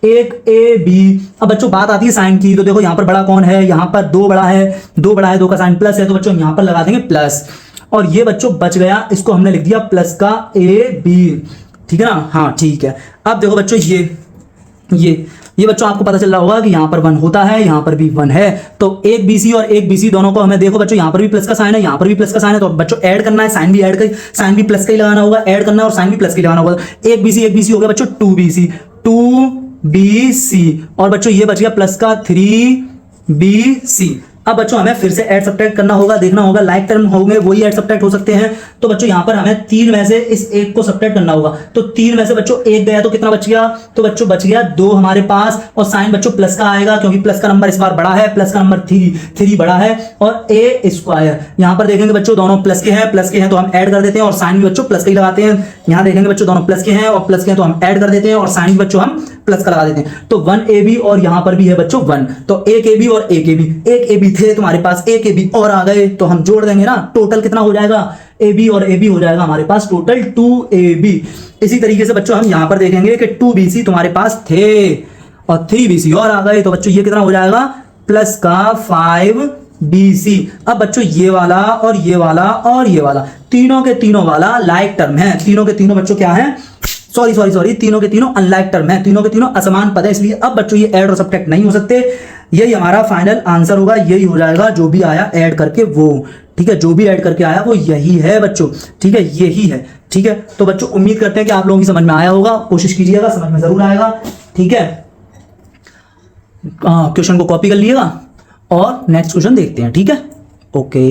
1ab। अब बच्चों बात आती है साइन की, तो देखो यहां पर बड़ा कौन है, यहां पर 2 बड़ा है, 2 का साइन प्लस है तो बच्चों यहां पर लगा देंगे प्लस। और ये बच्चों बच गया, इसको हमने लिख दिया प्लस का ab, ठीक है ना, हाँ ठीक है। अब देखो बच्चों ये ये बच्चों आपको पता चल रहा होगा कि यहाँ पर 1 होता है, यहाँ पर भी 1 है, तो एक BC और एक BC दोनों को हमें देखो बच्चों, यहाँ पर भी प्लस का साइन है, यहाँ पर भी प्लस का साइन है, तो बच्चों ऐड करना है, साइन भी ऐड कर, साइन भी प्लस का ही लगाना होगा, ऐड करना है और साइन भी प्लस का ही लगाना होगा। एक BC हो गया बच्चों 2BC और बच्चों ये बच गया प्लस का 3BC। अब बच्चों हमें फिर से ऐड सब्ट्रैक्ट करना होगा, देखना होगा लाइक टर्म होंगे वही ऐड सब्ट्रैक्ट हो सकते हैं। तो बच्चों यहाँ पर हमें 3 में से इस 1 को सब्ट्रैक्ट करना होगा, तो 3 में से बच्चों 1 गया तो कितना बच गया, तो बच्चों बच गया 2 हमारे पास, और साइन बच्चों प्लस का आएगा क्योंकि प्लस का नंबर इस बार बड़ा है, प्लस का नंबर 3 बड़ा है, और a स्क्वायर यहाँ पर देखेंगे बच्चों दोनों प्लस के हैं तो हम ऐड कर देते हैं और साइन भी बच्चों प्लस का ही लगाते हैं। यहाँ देखेंगे बच्चों दोनों प्लस के हैं और प्लस के हैं तो हम ऐड कर देते हैं और साइन भी बच्चों हम प्लस का लगा देते हैं। तो 1AB और यहाँ पर भी है बच्चों 1, तो एक AB और एक AB थे तुम्हारे पास, एक AB और आ गए तो हम जोड़ देंगे ना, टोटल कितना हो जाएगा, AB और AB हो जाएगा हमारे पास टोटल 2AB। इसी तरीके से बच्चों हम यहाँ पर देखेंगे कि 2BC तुम्हारे पास थे और 3BC और आ गए, तो बच्चों ये कितना हो जाएगा, प्लस का 5BC। अब बच्चों ये वाला और ये वाला और ये वाला तीनों के तीनों वाला लाइक टर्म है, तीनों के तीनों बच्चों क्या है, सॉरी तीनों के तीनों अनलाइक टर्म है, तीनों के तीनों असमान पद है, इसलिए अब बच्चों ये ऐड और सब्ट्रैक्ट नहीं हो सकते। यही हमारा फाइनल आंसर होगा, यही हो जाएगा जो भी आया ऐड करके वो, ठीक है, जो भी ऐड करके आया वो यही है बच्चों, ठीक है, यही है, ठीक है। तो बच्चों उम्मीद करते हैं कि आप लोगों की समझ में आया होगा, कोशिश कीजिएगा, समझ में जरूर आएगा, ठीक है। क्वेश्चन को कॉपी कर लीजिएगा और नेक्स्ट क्वेश्चन देखते हैं, ठीक है, ओके।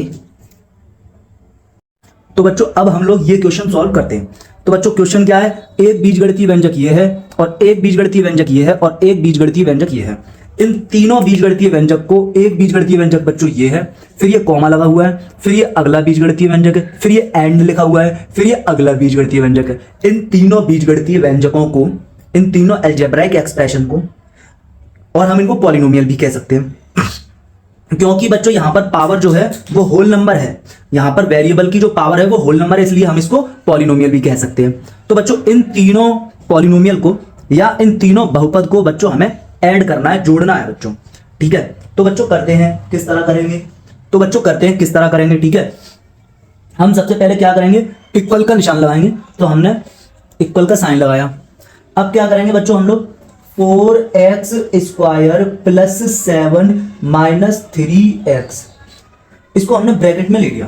तो बच्चों अब हम लोग ये क्वेश्चन सॉल्व करते हैं। तो बच्चों क्वेश्चन क्या है, एक बीजगणितीय व्यंजक ये है और एक बीजगणितीय व्यंजक ये है और एक बीजगणितीय व्यंजक ये है। इन तीनों बीजगणितीय व्यंजक को, एक बीजगणितीय व्यंजक बच्चों ये है, फिर ये कॉमा लगा हुआ है, फिर ये अगला बीजगणितीय व्यंजक है, फिर ये एंड लिखा हुआ है, फिर ये अगला बीजगणितीय व्यंजक है। इन तीनों बीजगणितीय व्यंजकों को, इन तीनों अलजेब्राइक एक्सप्रेशन को, और हम इनको पॉलिनोमियल भी कह सकते हैं क्योंकि बच्चों यहां पर पावर जो है वो होल नंबर है, यहां पर वेरिएबल की जो पावर है वो होल नंबर है, इसलिए हम इसको पॉलिनोमियल भी कह सकते हैं। तो बच्चों इन तीनों पॉलिनोमियल को या इन तीनों बहुपद को बच्चों हमें ऐड करना है, जोड़ना है बच्चों, ठीक है। तो बच्चों करते हैं, किस तरह करेंगे, तो बच्चों करते हैं किस तरह करेंगे, ठीक है। हम सबसे पहले क्या करेंगे, इक्वल का निशान लगाएंगे, तो हमने इक्वल का साइन लगाया। अब क्या करेंगे बच्चों हम लोग, 4x square plus 7 minus 3x, इसको हमने ब्रैकेट में ले लिया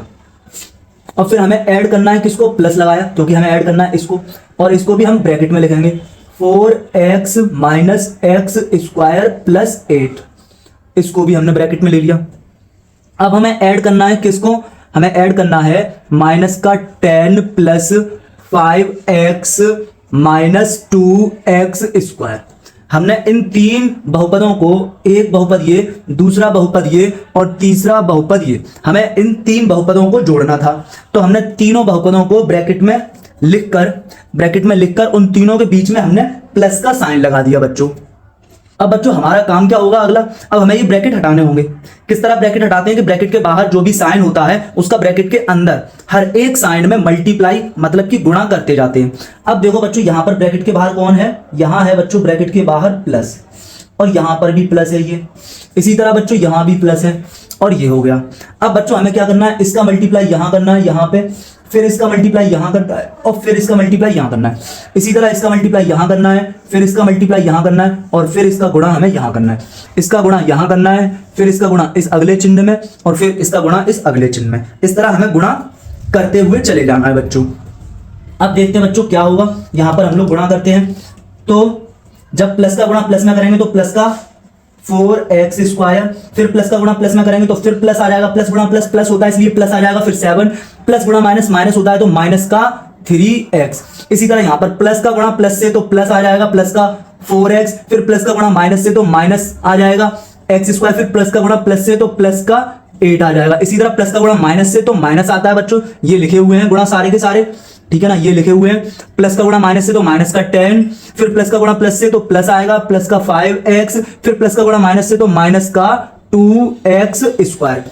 और फिर हमें ऐड करना है, किसको, प्लस लगाया क्योंकि हमें ऐड करना है इसको, और इसको भी हम ब्रैकेट में लिखेंगे, 4x minus x square plus 8, इसको भी हमने ब्रैकेट में ले लिया। अब हमें ऐड करना है किसको, हमें ऐड करना है माइनस का 10 plus 5x minus 2x square. हमने इन तीन बहुपदों को, एक बहुपद ये, दूसरा बहुपद ये और तीसरा बहुपद ये, हमें इन तीन बहुपदों को जोड़ना था। तो हमने तीनों बहुपदों को ब्रैकेट में लिखकर उन तीनों के बीच में हमने प्लस का साइन लगा दिया बच्चों। अब बच्चों हमारा काम क्या होगा अगला, अब हमें ये ब्रैकेट हटाने होंगे। किस तरह ब्रैकेट हटाते हैं कि ब्रैकेट के बाहर जो भी साइन होता है उसका ब्रैकेट के अंदर हर एक साइन में मल्टीप्लाई मतलब कि गुणा करते जाते हैं। अब देखो बच्चों यहाँ पर ब्रैकेट के बाहर कौन है, यहाँ है बच्चों ब्रैकेट के बाहर प्लस, और यहाँ पर भी प्लस है ये, इसी तरह बच्चों यहाँ भी प्लस है और ये हो गया। अब बच्चों हमें क्या करना है, इसका मल्टीप्लाई यहाँ करना है यहाँ पे, फिर इसका मल्टीप्लाई यहाँ करना है और फिर इसका मल्टीप्लाई यहाँ करना है, इसी तरह इसका मल्टीप्लाई यहाँ करना है, फिर इसका मल्टीप्लाई यहाँ करना है और फिर इसका गुणा हमें यहाँ करना है, इसका गुणा यहाँ करना है, फिर इसका गुणा इस अगले चिन्ह में और फिर इसका गुणा इस अगले चिन्ह में। इस तरह हमें गुणा करते हुए चले जाना है बच्चों। अब देखते हैं बच्चों क्या होगा, यहाँ पर हम लोग गुणा करते हैं, तो जब प्लस का गुणा प्लस में करेंगे तो प्लस का 4x स्क्वायर, फिर प्लस का गुणा प्लस में करेंगे तो फिर प्लस आ जाएगा, प्लस गुणा प्लस प्लस होता है इसलिए प्लस आ जाएगा, फिर 7 प्लस गुणा माइनस माइनस होता है तो माइनस का 3x। इसी तरह यहाँ पर प्लस का गुणा प्लस से तो प्लस आ जाएगा, प्लस का 4x, फिर प्लस का गुणा माइनस से तो माइनस आ जाएगा x स्क्वायर, फिर प्लस का गुणा प्लस से तो प्लस का 8 आ जाएगा। इसी तरह प्लस का गुणा माइनस से तो माइनस आता है बच्चों, ये लिखे हुए हैं गुणा सारे के सारे, ठीक है ना, ये लिखे हुए हैं। प्लस का गुणा माइनस से तो माइनस का 10, फिर प्लस का गुणा प्लस से तो प्लस आएगा, प्लस का 5x, फिर प्लस का गुणा माइनस से तो माइनस का 2x स्क्वायर।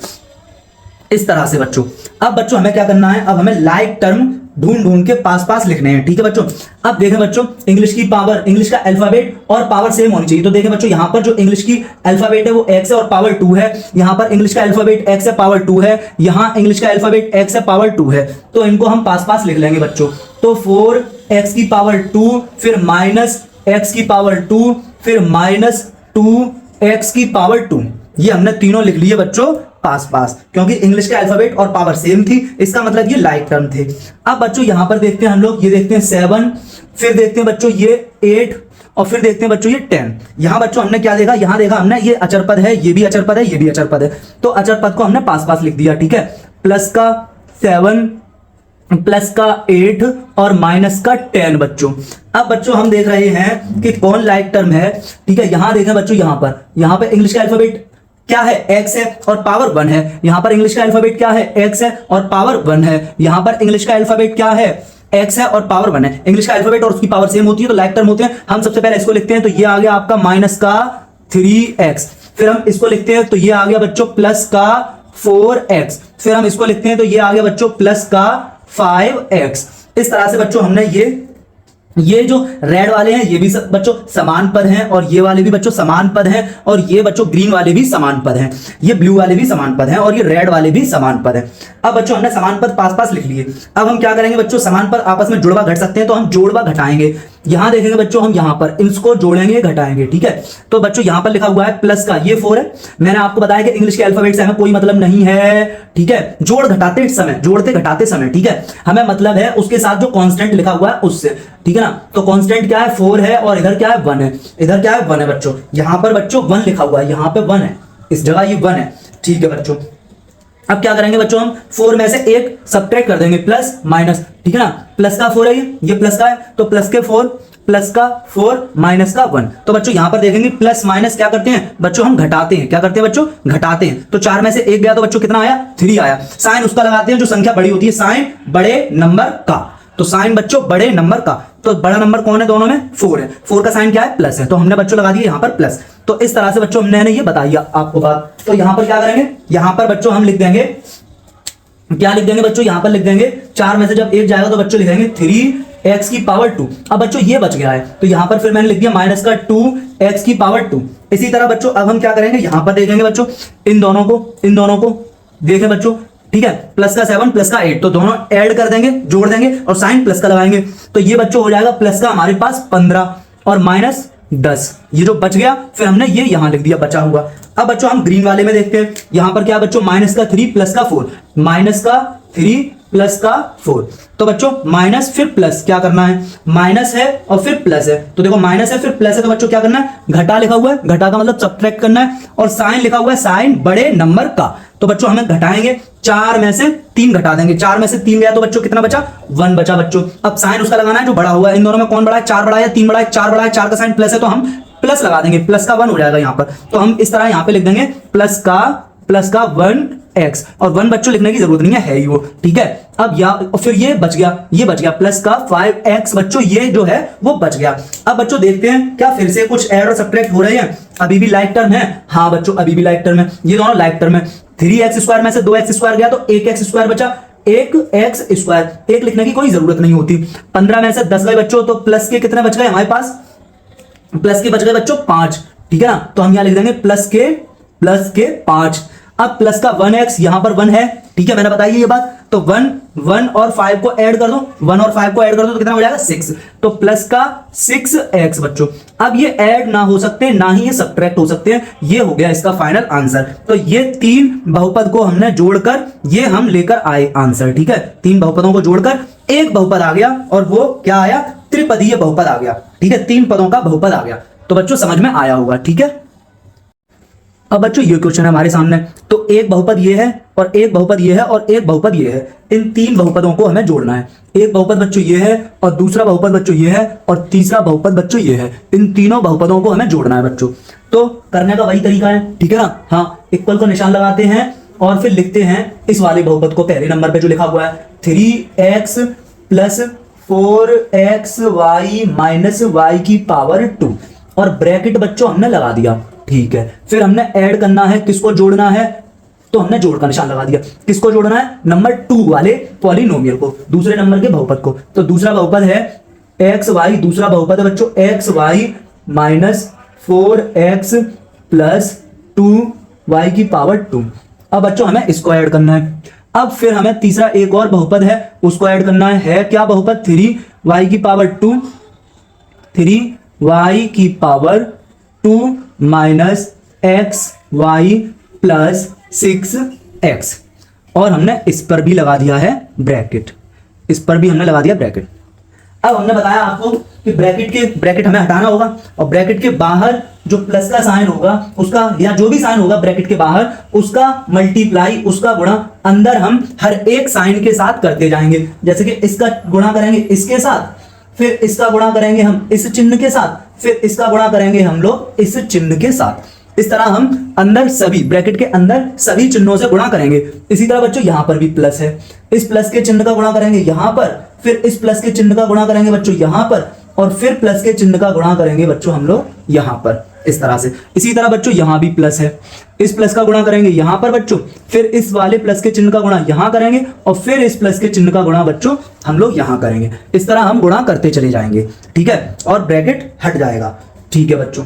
इस तरह से बच्चों। अब बच्चों हमें क्या करना है, अब हमें लाइक टर्म ढूंढ के पास पास लिखने हैं, ठीक है बच्चों। अब देखें बच्चों, इंग्लिश की पावर, इंग्लिश का अल्फाबेट और पावर सेम होनी चाहिए। तो देखें बच्चों, यहाँ पर जो इंग्लिश की अल्फाबेट है वो x है और पावर 2 है, यहाँ पर इंग्लिश का अल्फाबेट x है पावर 2 है, यहाँ इंग्लिश का अल्फाबेट x है पावर 2 है, तो इनको हम पास पास लिख लेंगे बच्चों। तो 4x की पावर 2, फिर माइनस x की पावर 2, फिर -2x की पावर 2, ये हमने तीनों लिख लिए बच्चों पास पास, क्योंकि इंग्लिश का अल्फाबेट और पावर सेम थी, इसका मतलब ये लाइक टर्म थे। अब बच्चों यहां पर देखते हैं हम लोग, ये देखते हैं 7, फिर देखते हैं बच्चों ये 8, और फिर देखते हैं बच्चों ये 10। यहां बच्चों हमने क्या देखा, यहां देखा हमने ये अचर पद है, ये भी अचर पद है, ये भी अचर पद है, तो अचर पद को हमने पास पास लिख दिया, ठीक है। प्लस का 7, प्लस का 8 और माइनस का 10 बच्चों। अब बच्चों हम देख रहे हैं कि कौन लाइक टर्म है, ठीक है। यहां देखें बच्चों, यहां पर इंग्लिश का अल्फाबेट क्या है, x है और पावर 1 है। यहां पर इंग्लिश का अल्फाबेट क्या है, x है और पावर 1 है। यहां पर इंग्लिश का अल्फाबेट क्या है, x है और पावर 1 है। इंग्लिश का अल्फाबेट और उसकी पावर सेम होती है तो लाइक टर्म होते हैं। हम सबसे पहले इसको लिखते हैं, तो ये आ गया आपका माइनस का 3x, फिर हम इसको लिखते हैं तो ये आ गया बच्चों प्लस का 4x, फिर हम इसको लिखते हैं तो ये आ गया बच्चों प्लस का 5x। इस तरह से बच्चों हमने ये जो रेड वाले हैं ये भी बच्चों समान पद हैं, और ये वाले भी बच्चों समान पद हैं, और ये बच्चों ग्रीन वाले भी समान पद हैं, ये ब्लू वाले भी समान पद हैं, और ये रेड वाले भी समान पद हैं। अब बच्चों हमने समान पद पास पास लिख लिए। अब हम क्या करेंगे बच्चों, समान पद आपस में जुड़वा घट सकते हैं तो हम जोड़वा घटाएंगे। यहां देखेंगे बच्चों, हम यहां पर इसको जोड़ेंगे घटाएंगे, ठीक है। तो बच्चों यहां पर लिखा हुआ है प्लस का, ये 4 है। मैंने आपको बताया कि इंग्लिश के अल्फाबेट से हमें कोई मतलब नहीं है, ठीक है, जोड़ घटाते समय, जोड़ते घटाते समय, ठीक है, हमें मतलब है उसके साथ जो कांस्टेंट लिखा हुआ है उससे, ठीक है ना। तो कांस्टेंट क्या है, 4 है, और इधर क्या है, 1 है, इधर क्या है, 1 है बच्चों। यहां पर बच्चों 1 लिखा हुआ है, यहां पे 1 है, इस जगह ये 1 है, ठीक है बच्चों। अब क्या करेंगे बच्चों, हम 4 में से 1 सब्ट्रैक्ट कर देंगे, प्लस माइनस, ठीक है ना। प्लस का 4 है, ये प्लस का है, तो प्लस के 4, प्लस का 4 माइनस का 1। तो बच्चों यहां पर देखेंगे प्लस माइनस क्या करते हैं बच्चों, हम घटाते हैं। क्या करते हैं बच्चों, घटाते हैं। तो 4 में से 1 गया तो बच्चों कितना आया, 3 आया। साइन उसका लगाते हैं जो संख्या बड़ी होती है, साइन बड़े नंबर का। तो साइन बच्चों बड़े नंबर का, तो बड़ा नंबर कौन है दोनों में, 4 है। 4 का साइन क्या है, प्लस है, तो हमने बच्चों लगा दिया यहां पर प्लस। तो इस तरह से बच्चों हमने ये बताई आपको बात। तो यहां पर क्या करेंगे, यहां पर बच्चों हम लिख देंगे, क्या लिख देंगे बच्चों, यहां पर लिख देंगे 4 में से जब 1 जाएगा तो बच्चों लिखेंगे 3x की पावर 2। अब बच्चों ये बच गया है, तो यहां पर फिर मैंने लिख दिया माइनस का 2x की पावर 2। इसी तरह बच्चों अब हम क्या करेंगे, यहां पर देखेंगे बच्चों इन दोनों को देखें बच्चों, ठीक है, प्लस का 7 प्लस का 8, तो दोनों ऐड कर देंगे, जोड़ देंगे और साइन प्लस का लगाएंगे। तो ये बच्चों हो जाएगा प्लस का हमारे पास 15 और माइनस 10, ये जो बच गया फिर हमने ये यहां लिख दिया बचा हुआ। अब बच्चों हम ग्रीन वाले में देखते हैं, यहां पर क्या बच्चों, माइनस का 3 प्लस का 4, माइनस का 3 प्लस का 4। तो बच्चों माइनस फिर प्लस, क्या करना है, माइनस है और फिर प्लस है, तो देखो माइनस है फिर प्लस है, तो बच्चों क्या करना है, घटा लिखा हुआ है, घटा का मतलब सब्ट्रैक्ट करना है, और साइन लिखा हुआ है साइन बड़े नंबर का। तो बच्चों हमें घटाएंगे, 4 में से 3 घटा देंगे, 4 में से 3 गया तो बच्चों कितना बचा, 1 बचा बच्चों। अब साइन उसका लगाना है जो बड़ा हुआ है, इन दोनों में कौन बड़ा है, 4 बड़ा है या 3 बड़ा है, 4 बड़ा है, 4 का साइन प्लस है तो हम प्लस लगा देंगे, प्लस का 1 हो जाएगा यहां पर। तो हम इस तरह यहां पे लिख देंगे प्लस का 1x, और 1 बच्चों लिखने की जरूरत नहीं है ही वो, ठीक है। अब और फिर ये बच गया प्लस का 5x बच्चों, ये जो है वो बच गया। अब बच्चों देखते हैं क्या फिर से कुछ ऐड और सब्ट्रैक्ट हो रहे हैं, अभी भी लाइक टर्म है, हाँ बच्चों अभी भी लाइक टर्म है, ये दोनों लाइक टर्म है। 3x² में से 2x² गया तो 1x² बचा, 1x², 1 लिखने की कोई जरूरत नहीं होती। 15 में से 10 गए बच्चों, तो प्लस के कितने बच गए हमारे पास, प्लस के बच गए बच्चों 5, ठीक है ना। तो हम यहां लिख देंगे प्लस के 5। अब प्लस का 1x, यहां पर 1 है, ठीक है, मैंने बताई ये बात। तो 1 और 5 को ऐड कर दो, 1 और 5 को ऐड कर दो तो कितना हो जाएगा 6, तो प्लस का 6x बच्चों। अब ये ऐड ना हो सकते, ना ही ये सब्ट्रैक्ट हो सकते हैं, ये हो गया इसका फाइनल आंसर। तो ये 3 बहुपद को हमने जोड़कर ये हम लेकर आए आंसर, ठीक है। 3 बहुपदों को जोड़कर एक बहुपद आ गया, और वो क्या आया, त्रिपदीय बहुपद आ गया, ठीक है, 3 पदों का बहुपद आ गया। तो बच्चों समझ में आया होगा, ठीक है। अब बच्चों ये क्वेश्चन है हमारे सामने, तो एक बहुपद ये है और एक बहुपद ये है और एक बहुपद ये है, इन 3 बहुपदों को हमें जोड़ना है। एक बहुपद बच्चों ये है और दूसरा बहुपद बच्चों ये है और तीसरा बहुपद बच्चों ये है, इन तीनों बहुपदों को हमें जोड़ना है बच्चों। तो करने का वही तरीका है, ठीक है ना, हाँ, इक्वल को निशान लगाते हैं और फिर लिखते हैं इस वाले बहुपद को पहले नंबर पे जो लिखा हुआ है 3x plus 4xy minus y की पावर 2, और ब्रैकेट बच्चों हमने लगा दिया, ठीक है। फिर हमने ऐड करना है, किसको जोड़ना है, तो हमने जोड़ का निशान लगा दिया। किसको जोड़ना है, नंबर 2 वाले पॉलिनोमियल को, दूसरे नंबर के बहुपद को। तो दूसरा बहुपद है xy, दूसरा बहुपद है बच्चों xy minus 4x plus 2y की पावर 2। अब बच्चों हमें इसको ऐड करना है। अब फिर हमें तीसरा एक और बहुपद है उसको ऐड करना है क्या बहुपद, 3y की पावर 2, 3y की power 2 minus x y plus 6x, और हमने इस पर भी लगा दिया है ब्रैकेट, इस पर भी हमने लगा दिया ब्रैकेट। अब हमने बताया आपको कि ब्रैकेट हमें हटाना होगा, और ब्रैकेट के बाहर जो प्लस का साइन होगा उसका, या जो भी साइन होगा ब्रैकेट के बाहर, उसका मल्टीप्लाई, उसका गुणा अंदर हम हर एक साइन के साथ करते जाएंगे। जैसे कि इसका गुणा करेंगे इसके साथ, फिर इसका गुणा करेंगे हम इस चिन्ह के साथ, फिर इसका गुणा करेंगे हम लोग इस चिन्ह के साथ। इस तरह हम अंदर सभी ब्रैकेट के अंदर सभी चिन्हों से गुणा करेंगे। इसी तरह बच्चों यहां पर भी प्लस है, इस प्लस के चिन्ह का गुणा करेंगे यहां पर, फिर इस प्लस के चिन्ह का गुणा करेंगे बच्चों यहां पर, और फिर प्लस के चिन्ह का गुणा करेंगे बच्चों हम लोग यहां पर, इस तरह से। इसी तरह बच्चों यहां भी प्लस है, इस प्लस का गुणा करेंगे यहां पर बच्चों, फिर इस वाले प्लस के चिन्ह का गुणा यहां करेंगे, और फिर इस प्लस के चिन्ह का गुणा बच्चों हम लोग यहां करेंगे। इस तरह हम गुणा करते चले जाएंगे, ठीक है, और ब्रैकेट हट जाएगा। ठीक है बच्चों,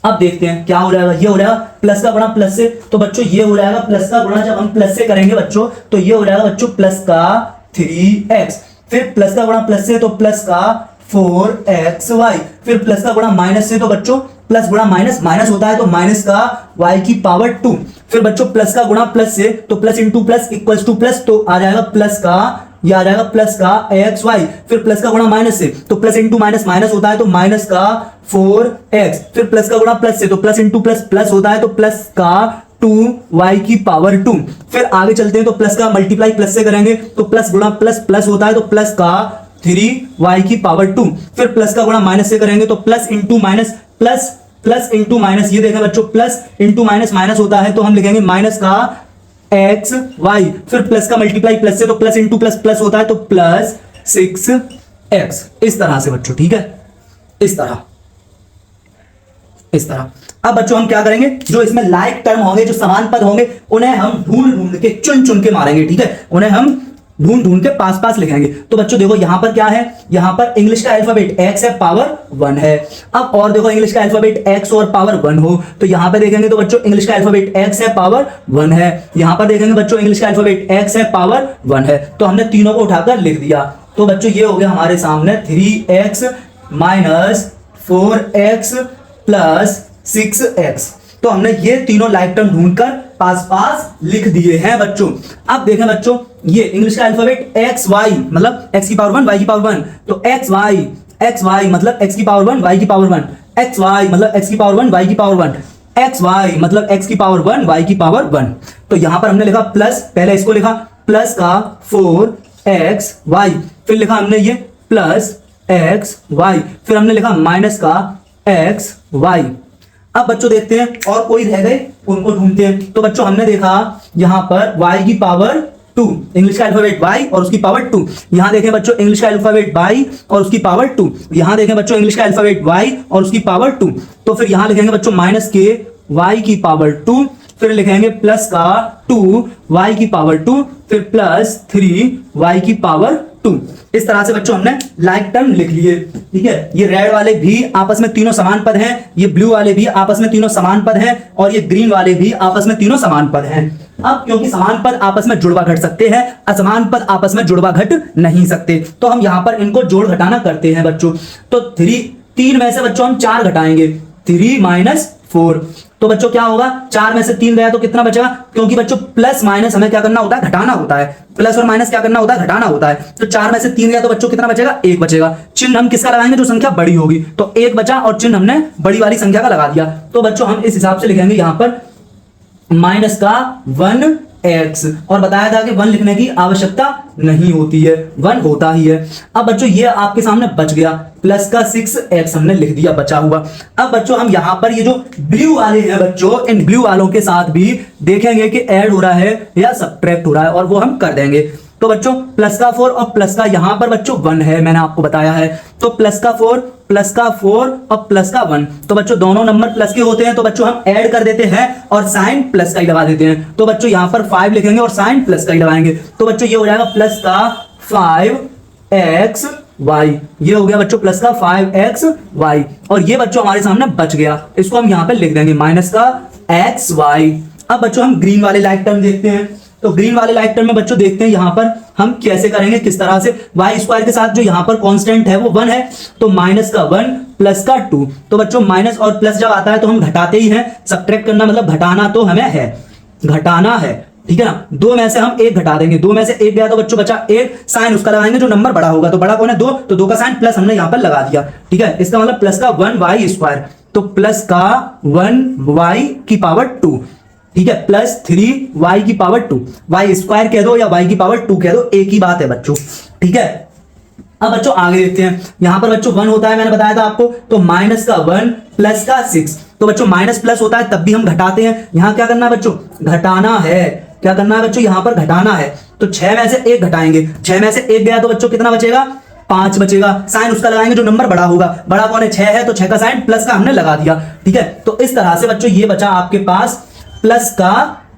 अब देखते हैं क्या हो जाएगा। ये हो जाएगा प्लस का गुणा प्लस से, तो बच्चों ये हो जाएगा प्लस का गुणा, जब हम प्लस से करेंगे बच्चों तो ये हो जाएगा बच्चों प्लस का 3x, फिर प्लस का गुणा प्लस से तो प्लस का 4xy, फिर प्लस का गुणा माइनस से तो बच्चों प्लस गुणा माइनस, माइनस होता है तो माइनस का y की पावर 2, फिर बच्चों प्लस का गुणा प्लस से तो plus into plus equals two plus, तो आ जाएगा प्लस का, ये आ जाएगा प्लस का xy, फिर प्लस का गुणा माइनस से तो प्लस इंटू माइनस, माइनस होता है तो माइनस का 4x, फिर प्लस का गुणा प्लस से तो प्लस इंटू प्लस, प्लस होता है तो प्लस का 2y की पावर 2, फिर आगे चलते हैं तो प्लस का मल्टीप्लाई प्लस से करेंगे तो प्लस गुणा प्लस, प्लस होता है तो प्लस का 3y की पावर 2, फिर प्लस का गुणा माइनस से करेंगे तो plus into minus, plus plus into minus, ये देखें बच्चों प्लस इंटू माइनस माइनस होता है तो हम लिखेंगे माइनस का एक्स वाई, फिर प्लस का मल्टीप्लाई प्लस से तो प्लस इंटू प्लस, प्लस होता है तो प्लस 6x, इस तरह से बच्चों, ठीक है, इस तरह, इस तरह। अब बच्चों हम क्या करेंगे, जो इसमें लाइक टर्म होंगे, जो समान पद होंगे, उन्हें हम ढूंढ ढूंढ के चुन चुन के मारेंगे, ठीक है, उन्हें हम ढूंढ ढूंढ के पास पास लिखेंगे। तो बच्चों देखो यहां पर क्या है, यहां पर इंग्लिश का अल्फाबेट x है, पावर 1 है। अब और देखो इंग्लिश का अल्फाबेट x और पावर 1 हो तो यहां पे देखेंगे तो बच्चों इंग्लिश का अल्फाबेट x है, पावर 1 है। यहां पर देखेंगे बच्चों इंग्लिश का अल्फाबेट x है, पावर 1 है। तो हमने तीनों को उठाकर लिख दिया। तो बच्चों ये हो गया हमारे सामने 3x minus 4x plus 6x। तो हमने ये तीनों लाइक टर्म ढूंढकर पास पास लिख दिए हैं बच्चों। अब देखें बच्चों, ये इंग्लिश का अल्फाबेट x y मतलब x की पावर 1 y की पावर 1, तो x y मतलब x की पावर 1 y की पावर 1, x y मतलब x की पावर 1 y की पावर 1, x y मतलब x की पावर 1 y की पावर 1। तो यहां पर हमने लिखा प्लस, पहले इसको लिखा प्लस का 4x y, फिर लिखा हमने ये प्लस x y, फिर हमने लिखा माइनस का x y। अब बच्चों देखते हैं और कोई रह गए, उनको ढूंढते हैं। तो बच्चों हमने देखा यहां पर y की पावर 2, इंग्लिश का अल्फाबेट y और उसकी पावर 2। यहां देखें बच्चों इंग्लिश का अल्फाबेट y और उसकी पावर 2। यहां देखें बच्चों इंग्लिश का अल्फाबेट y और उसकी पावर 2। तो फिर यहां लिखेंगे बच्चों माइनस के y की पावर 2, फिर लिखेंगे प्लस का 2 y की पावर 2, फिर प्लस 3 y की पावर 2। इस तरह से बच्चों हमने लाइक टर्म लिख लिए, ठीक है। ये रेड वाले भी आपस में तीनों समान पद हैं, ये ब्लू वाले भी आपस में तीनों समान पद हैं, और ये ग्रीन वाले भी आपस में तीनों समान पद हैं। अब क्योंकि समान पद आपस में जुड़वा घट सकते हैं, असमान पद आपस में जुड़वा घट नहीं सकते, तो हम यहां पर इनको जोड़ घटाना करते हैं बच्चों। तो 3 में से बच्चों हम 4 घटाएंगे, 3 माइनस 4। तो बच्चों क्या होगा, 4 में से 3 गया तो कितना बचेगा, क्योंकि बच्चों प्लस माइनस हमें क्या करना होता है, घटाना होता है। प्लस और माइनस क्या करना होता है, घटाना होता है। तो 4 में से 3 गया तो बच्चों कितना बचेगा, 1 बचेगा। चिन्ह हम किसका लगाएंगे, जो संख्या बड़ी होगी, तो 1 बचा और चिन्ह हमने बड़ी वाली संख्या का लगा दिया। तो बच्चों हम इस हिसाब से लिखेंगे यहां पर माइनस का 1x, और बताया था कि 1 लिखने की आवश्यकता नहीं होती है, 1 होता ही है। अब बच्चों ये आपके सामने बच गया, प्लस का 6x हमने लिख दिया बचा हुआ। अब बच्चों हम यहां पर ये जो ब्लू वाले हैं बच्चों, इन ब्लू वालों के साथ भी देखेंगे कि ऐड हो रहा है या सब्ट्रैक्ट हो रहा है, और वो हम कर देंगे। तो बच्चों प्लस का 4 और प्लस का यहां पर बच्चों 1 है, मैंने आपको बताया है। तो प्लस का 4 और प्लस का 1, तो बच्चों दोनों नंबर प्लस के होते हैं, तो बच्चों हम ऐड कर देते हैं और साइन प्लस का ही लगा देते हैं। तो बच्चों यहां पर 5 लिखेंगे और साइन प्लस का ही लगाएंगे। तो बच्चों ये हो जाएगा प्लस का 5xy, ये हो गया बच्चों प्लस का 5xy, और ये बच्चों हमारे सामने बच गया। इसको हम यहां पर लिख देंगे माइनस का xy। अब बच्चों हम ग्रीन वाले लाइक टर्म देखते हैं। तो ग्रीन वाले लाइक टर्म में बच्चों देखते हैं यहाँ पर हम कैसे करेंगे, किस तरह से। वाई स्क्वायर के साथ जो यहाँ पर कांस्टेंट है वो 1 है, तो माइनस का 1 प्लस का 2। तो बच्चों माइनस और प्लस जब आता है तो हम घटाते ही हैं, सब्ट्रैक्ट करना मतलब घटाना तो हमें है, घटाना है, ठीक है ना। 2 में से हम 1 घटा देंगे, 2 में से 1 गया तो बच्चों बचा 1, साइन उसका लगाएंगे जो नंबर बड़ा होगा, तो बड़ा कौन है 2, तो 2 का साइन प्लस हमने यहां पर लगा दिया, ठीक है। इसका मतलब प्लस का 1y स्क्वायर, तो प्लस का 1y की पावर 2, ठीक है, प्लस 3y की पावर 2। y स्क्वायर कह दो या y की पावर 2 कह दो, एक ही बात है बच्चों, ठीक है। अब बच्चों आगे देखते हैं, यहां पर बच्चों 1 होता है, मैंने बताया था आपको, तो माइनस का 1 प्लस का 6। तो बच्चों माइनस प्लस होता है तब भी हम घटाते हैं, यहां क्या करना है बच्चों, घटाना है, क्या करना है बच्चों, यहां पर घटाना है। तो 6 में से 1 घटाएंगे, 6 में से 1 गया तो बच्चों कितना बचेगा, 5 बचेगा, साइन उसका लगाएंगे जो नंबर बड़ा होगा, बड़ा कौन है 6 है, तो 6 का साइन प्लस का हमने लगा दिया, ठीक है। तो इस तरह से बच्चों ये बचा आपके पास प्लस का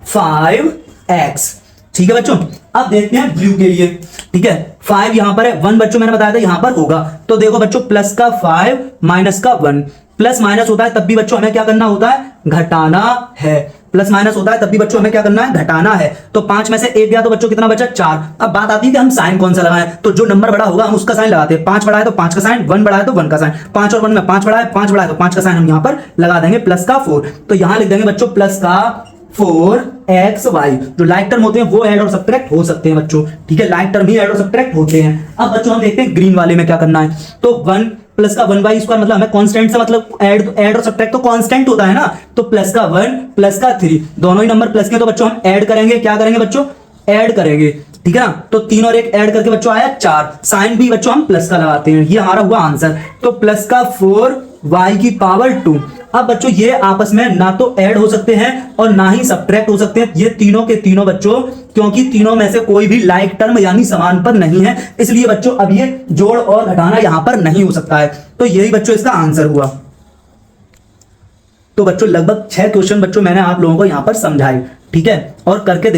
5x, ठीक है बच्चों। अब देखते हैं ब्लू के लिए, ठीक है, 5 यहां पर है, 1 बच्चों मैंने बताया था यहां पर होगा, तो देखो बच्चों प्लस का 5 माइनस का 1, प्लस माइनस होता है तब भी बच्चों हमें क्या करना होता है, घटाना है, प्लस माइनस होता है तब भी बच्चों हमें क्या करना है, घटाना है। तो 5 में से 1 गया तो बच्चों कितना बचा 4। अब बात आती है कि हम साइन कौन सा लगाएं, तो जो नंबर बड़ा होगा हम उसका साइन लगाते हैं, 5 बड़ा है तो 5 का साइन, 1 बड़ा है तो 1 का साइन, 5 और 1 में 5 बड़ा है, 5 बड़ा है तो 5 का साइन हम यहां पर लगा देंगे प्लस का 4। तो यहां लिख देंगे बच्चों प्लस का 4xy। जो लाइक टर्म होते हैं वो ऐड और सब्ट्रैक्ट हो सकते हैं बच्चों, ठीक है, लाइक टर्म ही ऐड और सब्ट्रैक्ट होते हैं। अब बच्चों हम देखते हैं ग्रीन वाले में क्या करना है, तो 1 प्लस का 1y स्क्वायर मतलब हमें कांस्टेंट से मतलब ऐड और सब्ट्रैक्ट तो कांस्टेंट होता है ना, तो प्लस का 1 प्लस का 3, दोनों ही नंबर प्लस के, तो बच्चों हम ऐड करेंगे, क्या करेंगे बच्चों, ऐड करेंगे, ठीक है ना। तो 3 और 1 ऐड करके बच्चों आया 4, साइन भी बच्चों हम प्लस का लगाते हैं, ये हमारा हुआ आंसर। तो प्लस का 4y की पावर 2। अब बच्चों ये आपस में ना तो ऐड हो सकते हैं और ना ही सब्ट्रैक्ट हो सकते हैं, ये तीनों के तीनों बच्चों, क्योंकि तीनों में से कोई भी लाइक टर्म यानी समान पद नहीं है, इसलिए बच्चों अब ये जोड़ और घटाना यहां पर नहीं हो सकता है। तो यही बच्चों इसका आंसर हुआ। तो बच्चों लगभग 6 क्वेश्चन बच्चों मैंने आप लोगों को यहां पर समझाए, ठीक है, और करके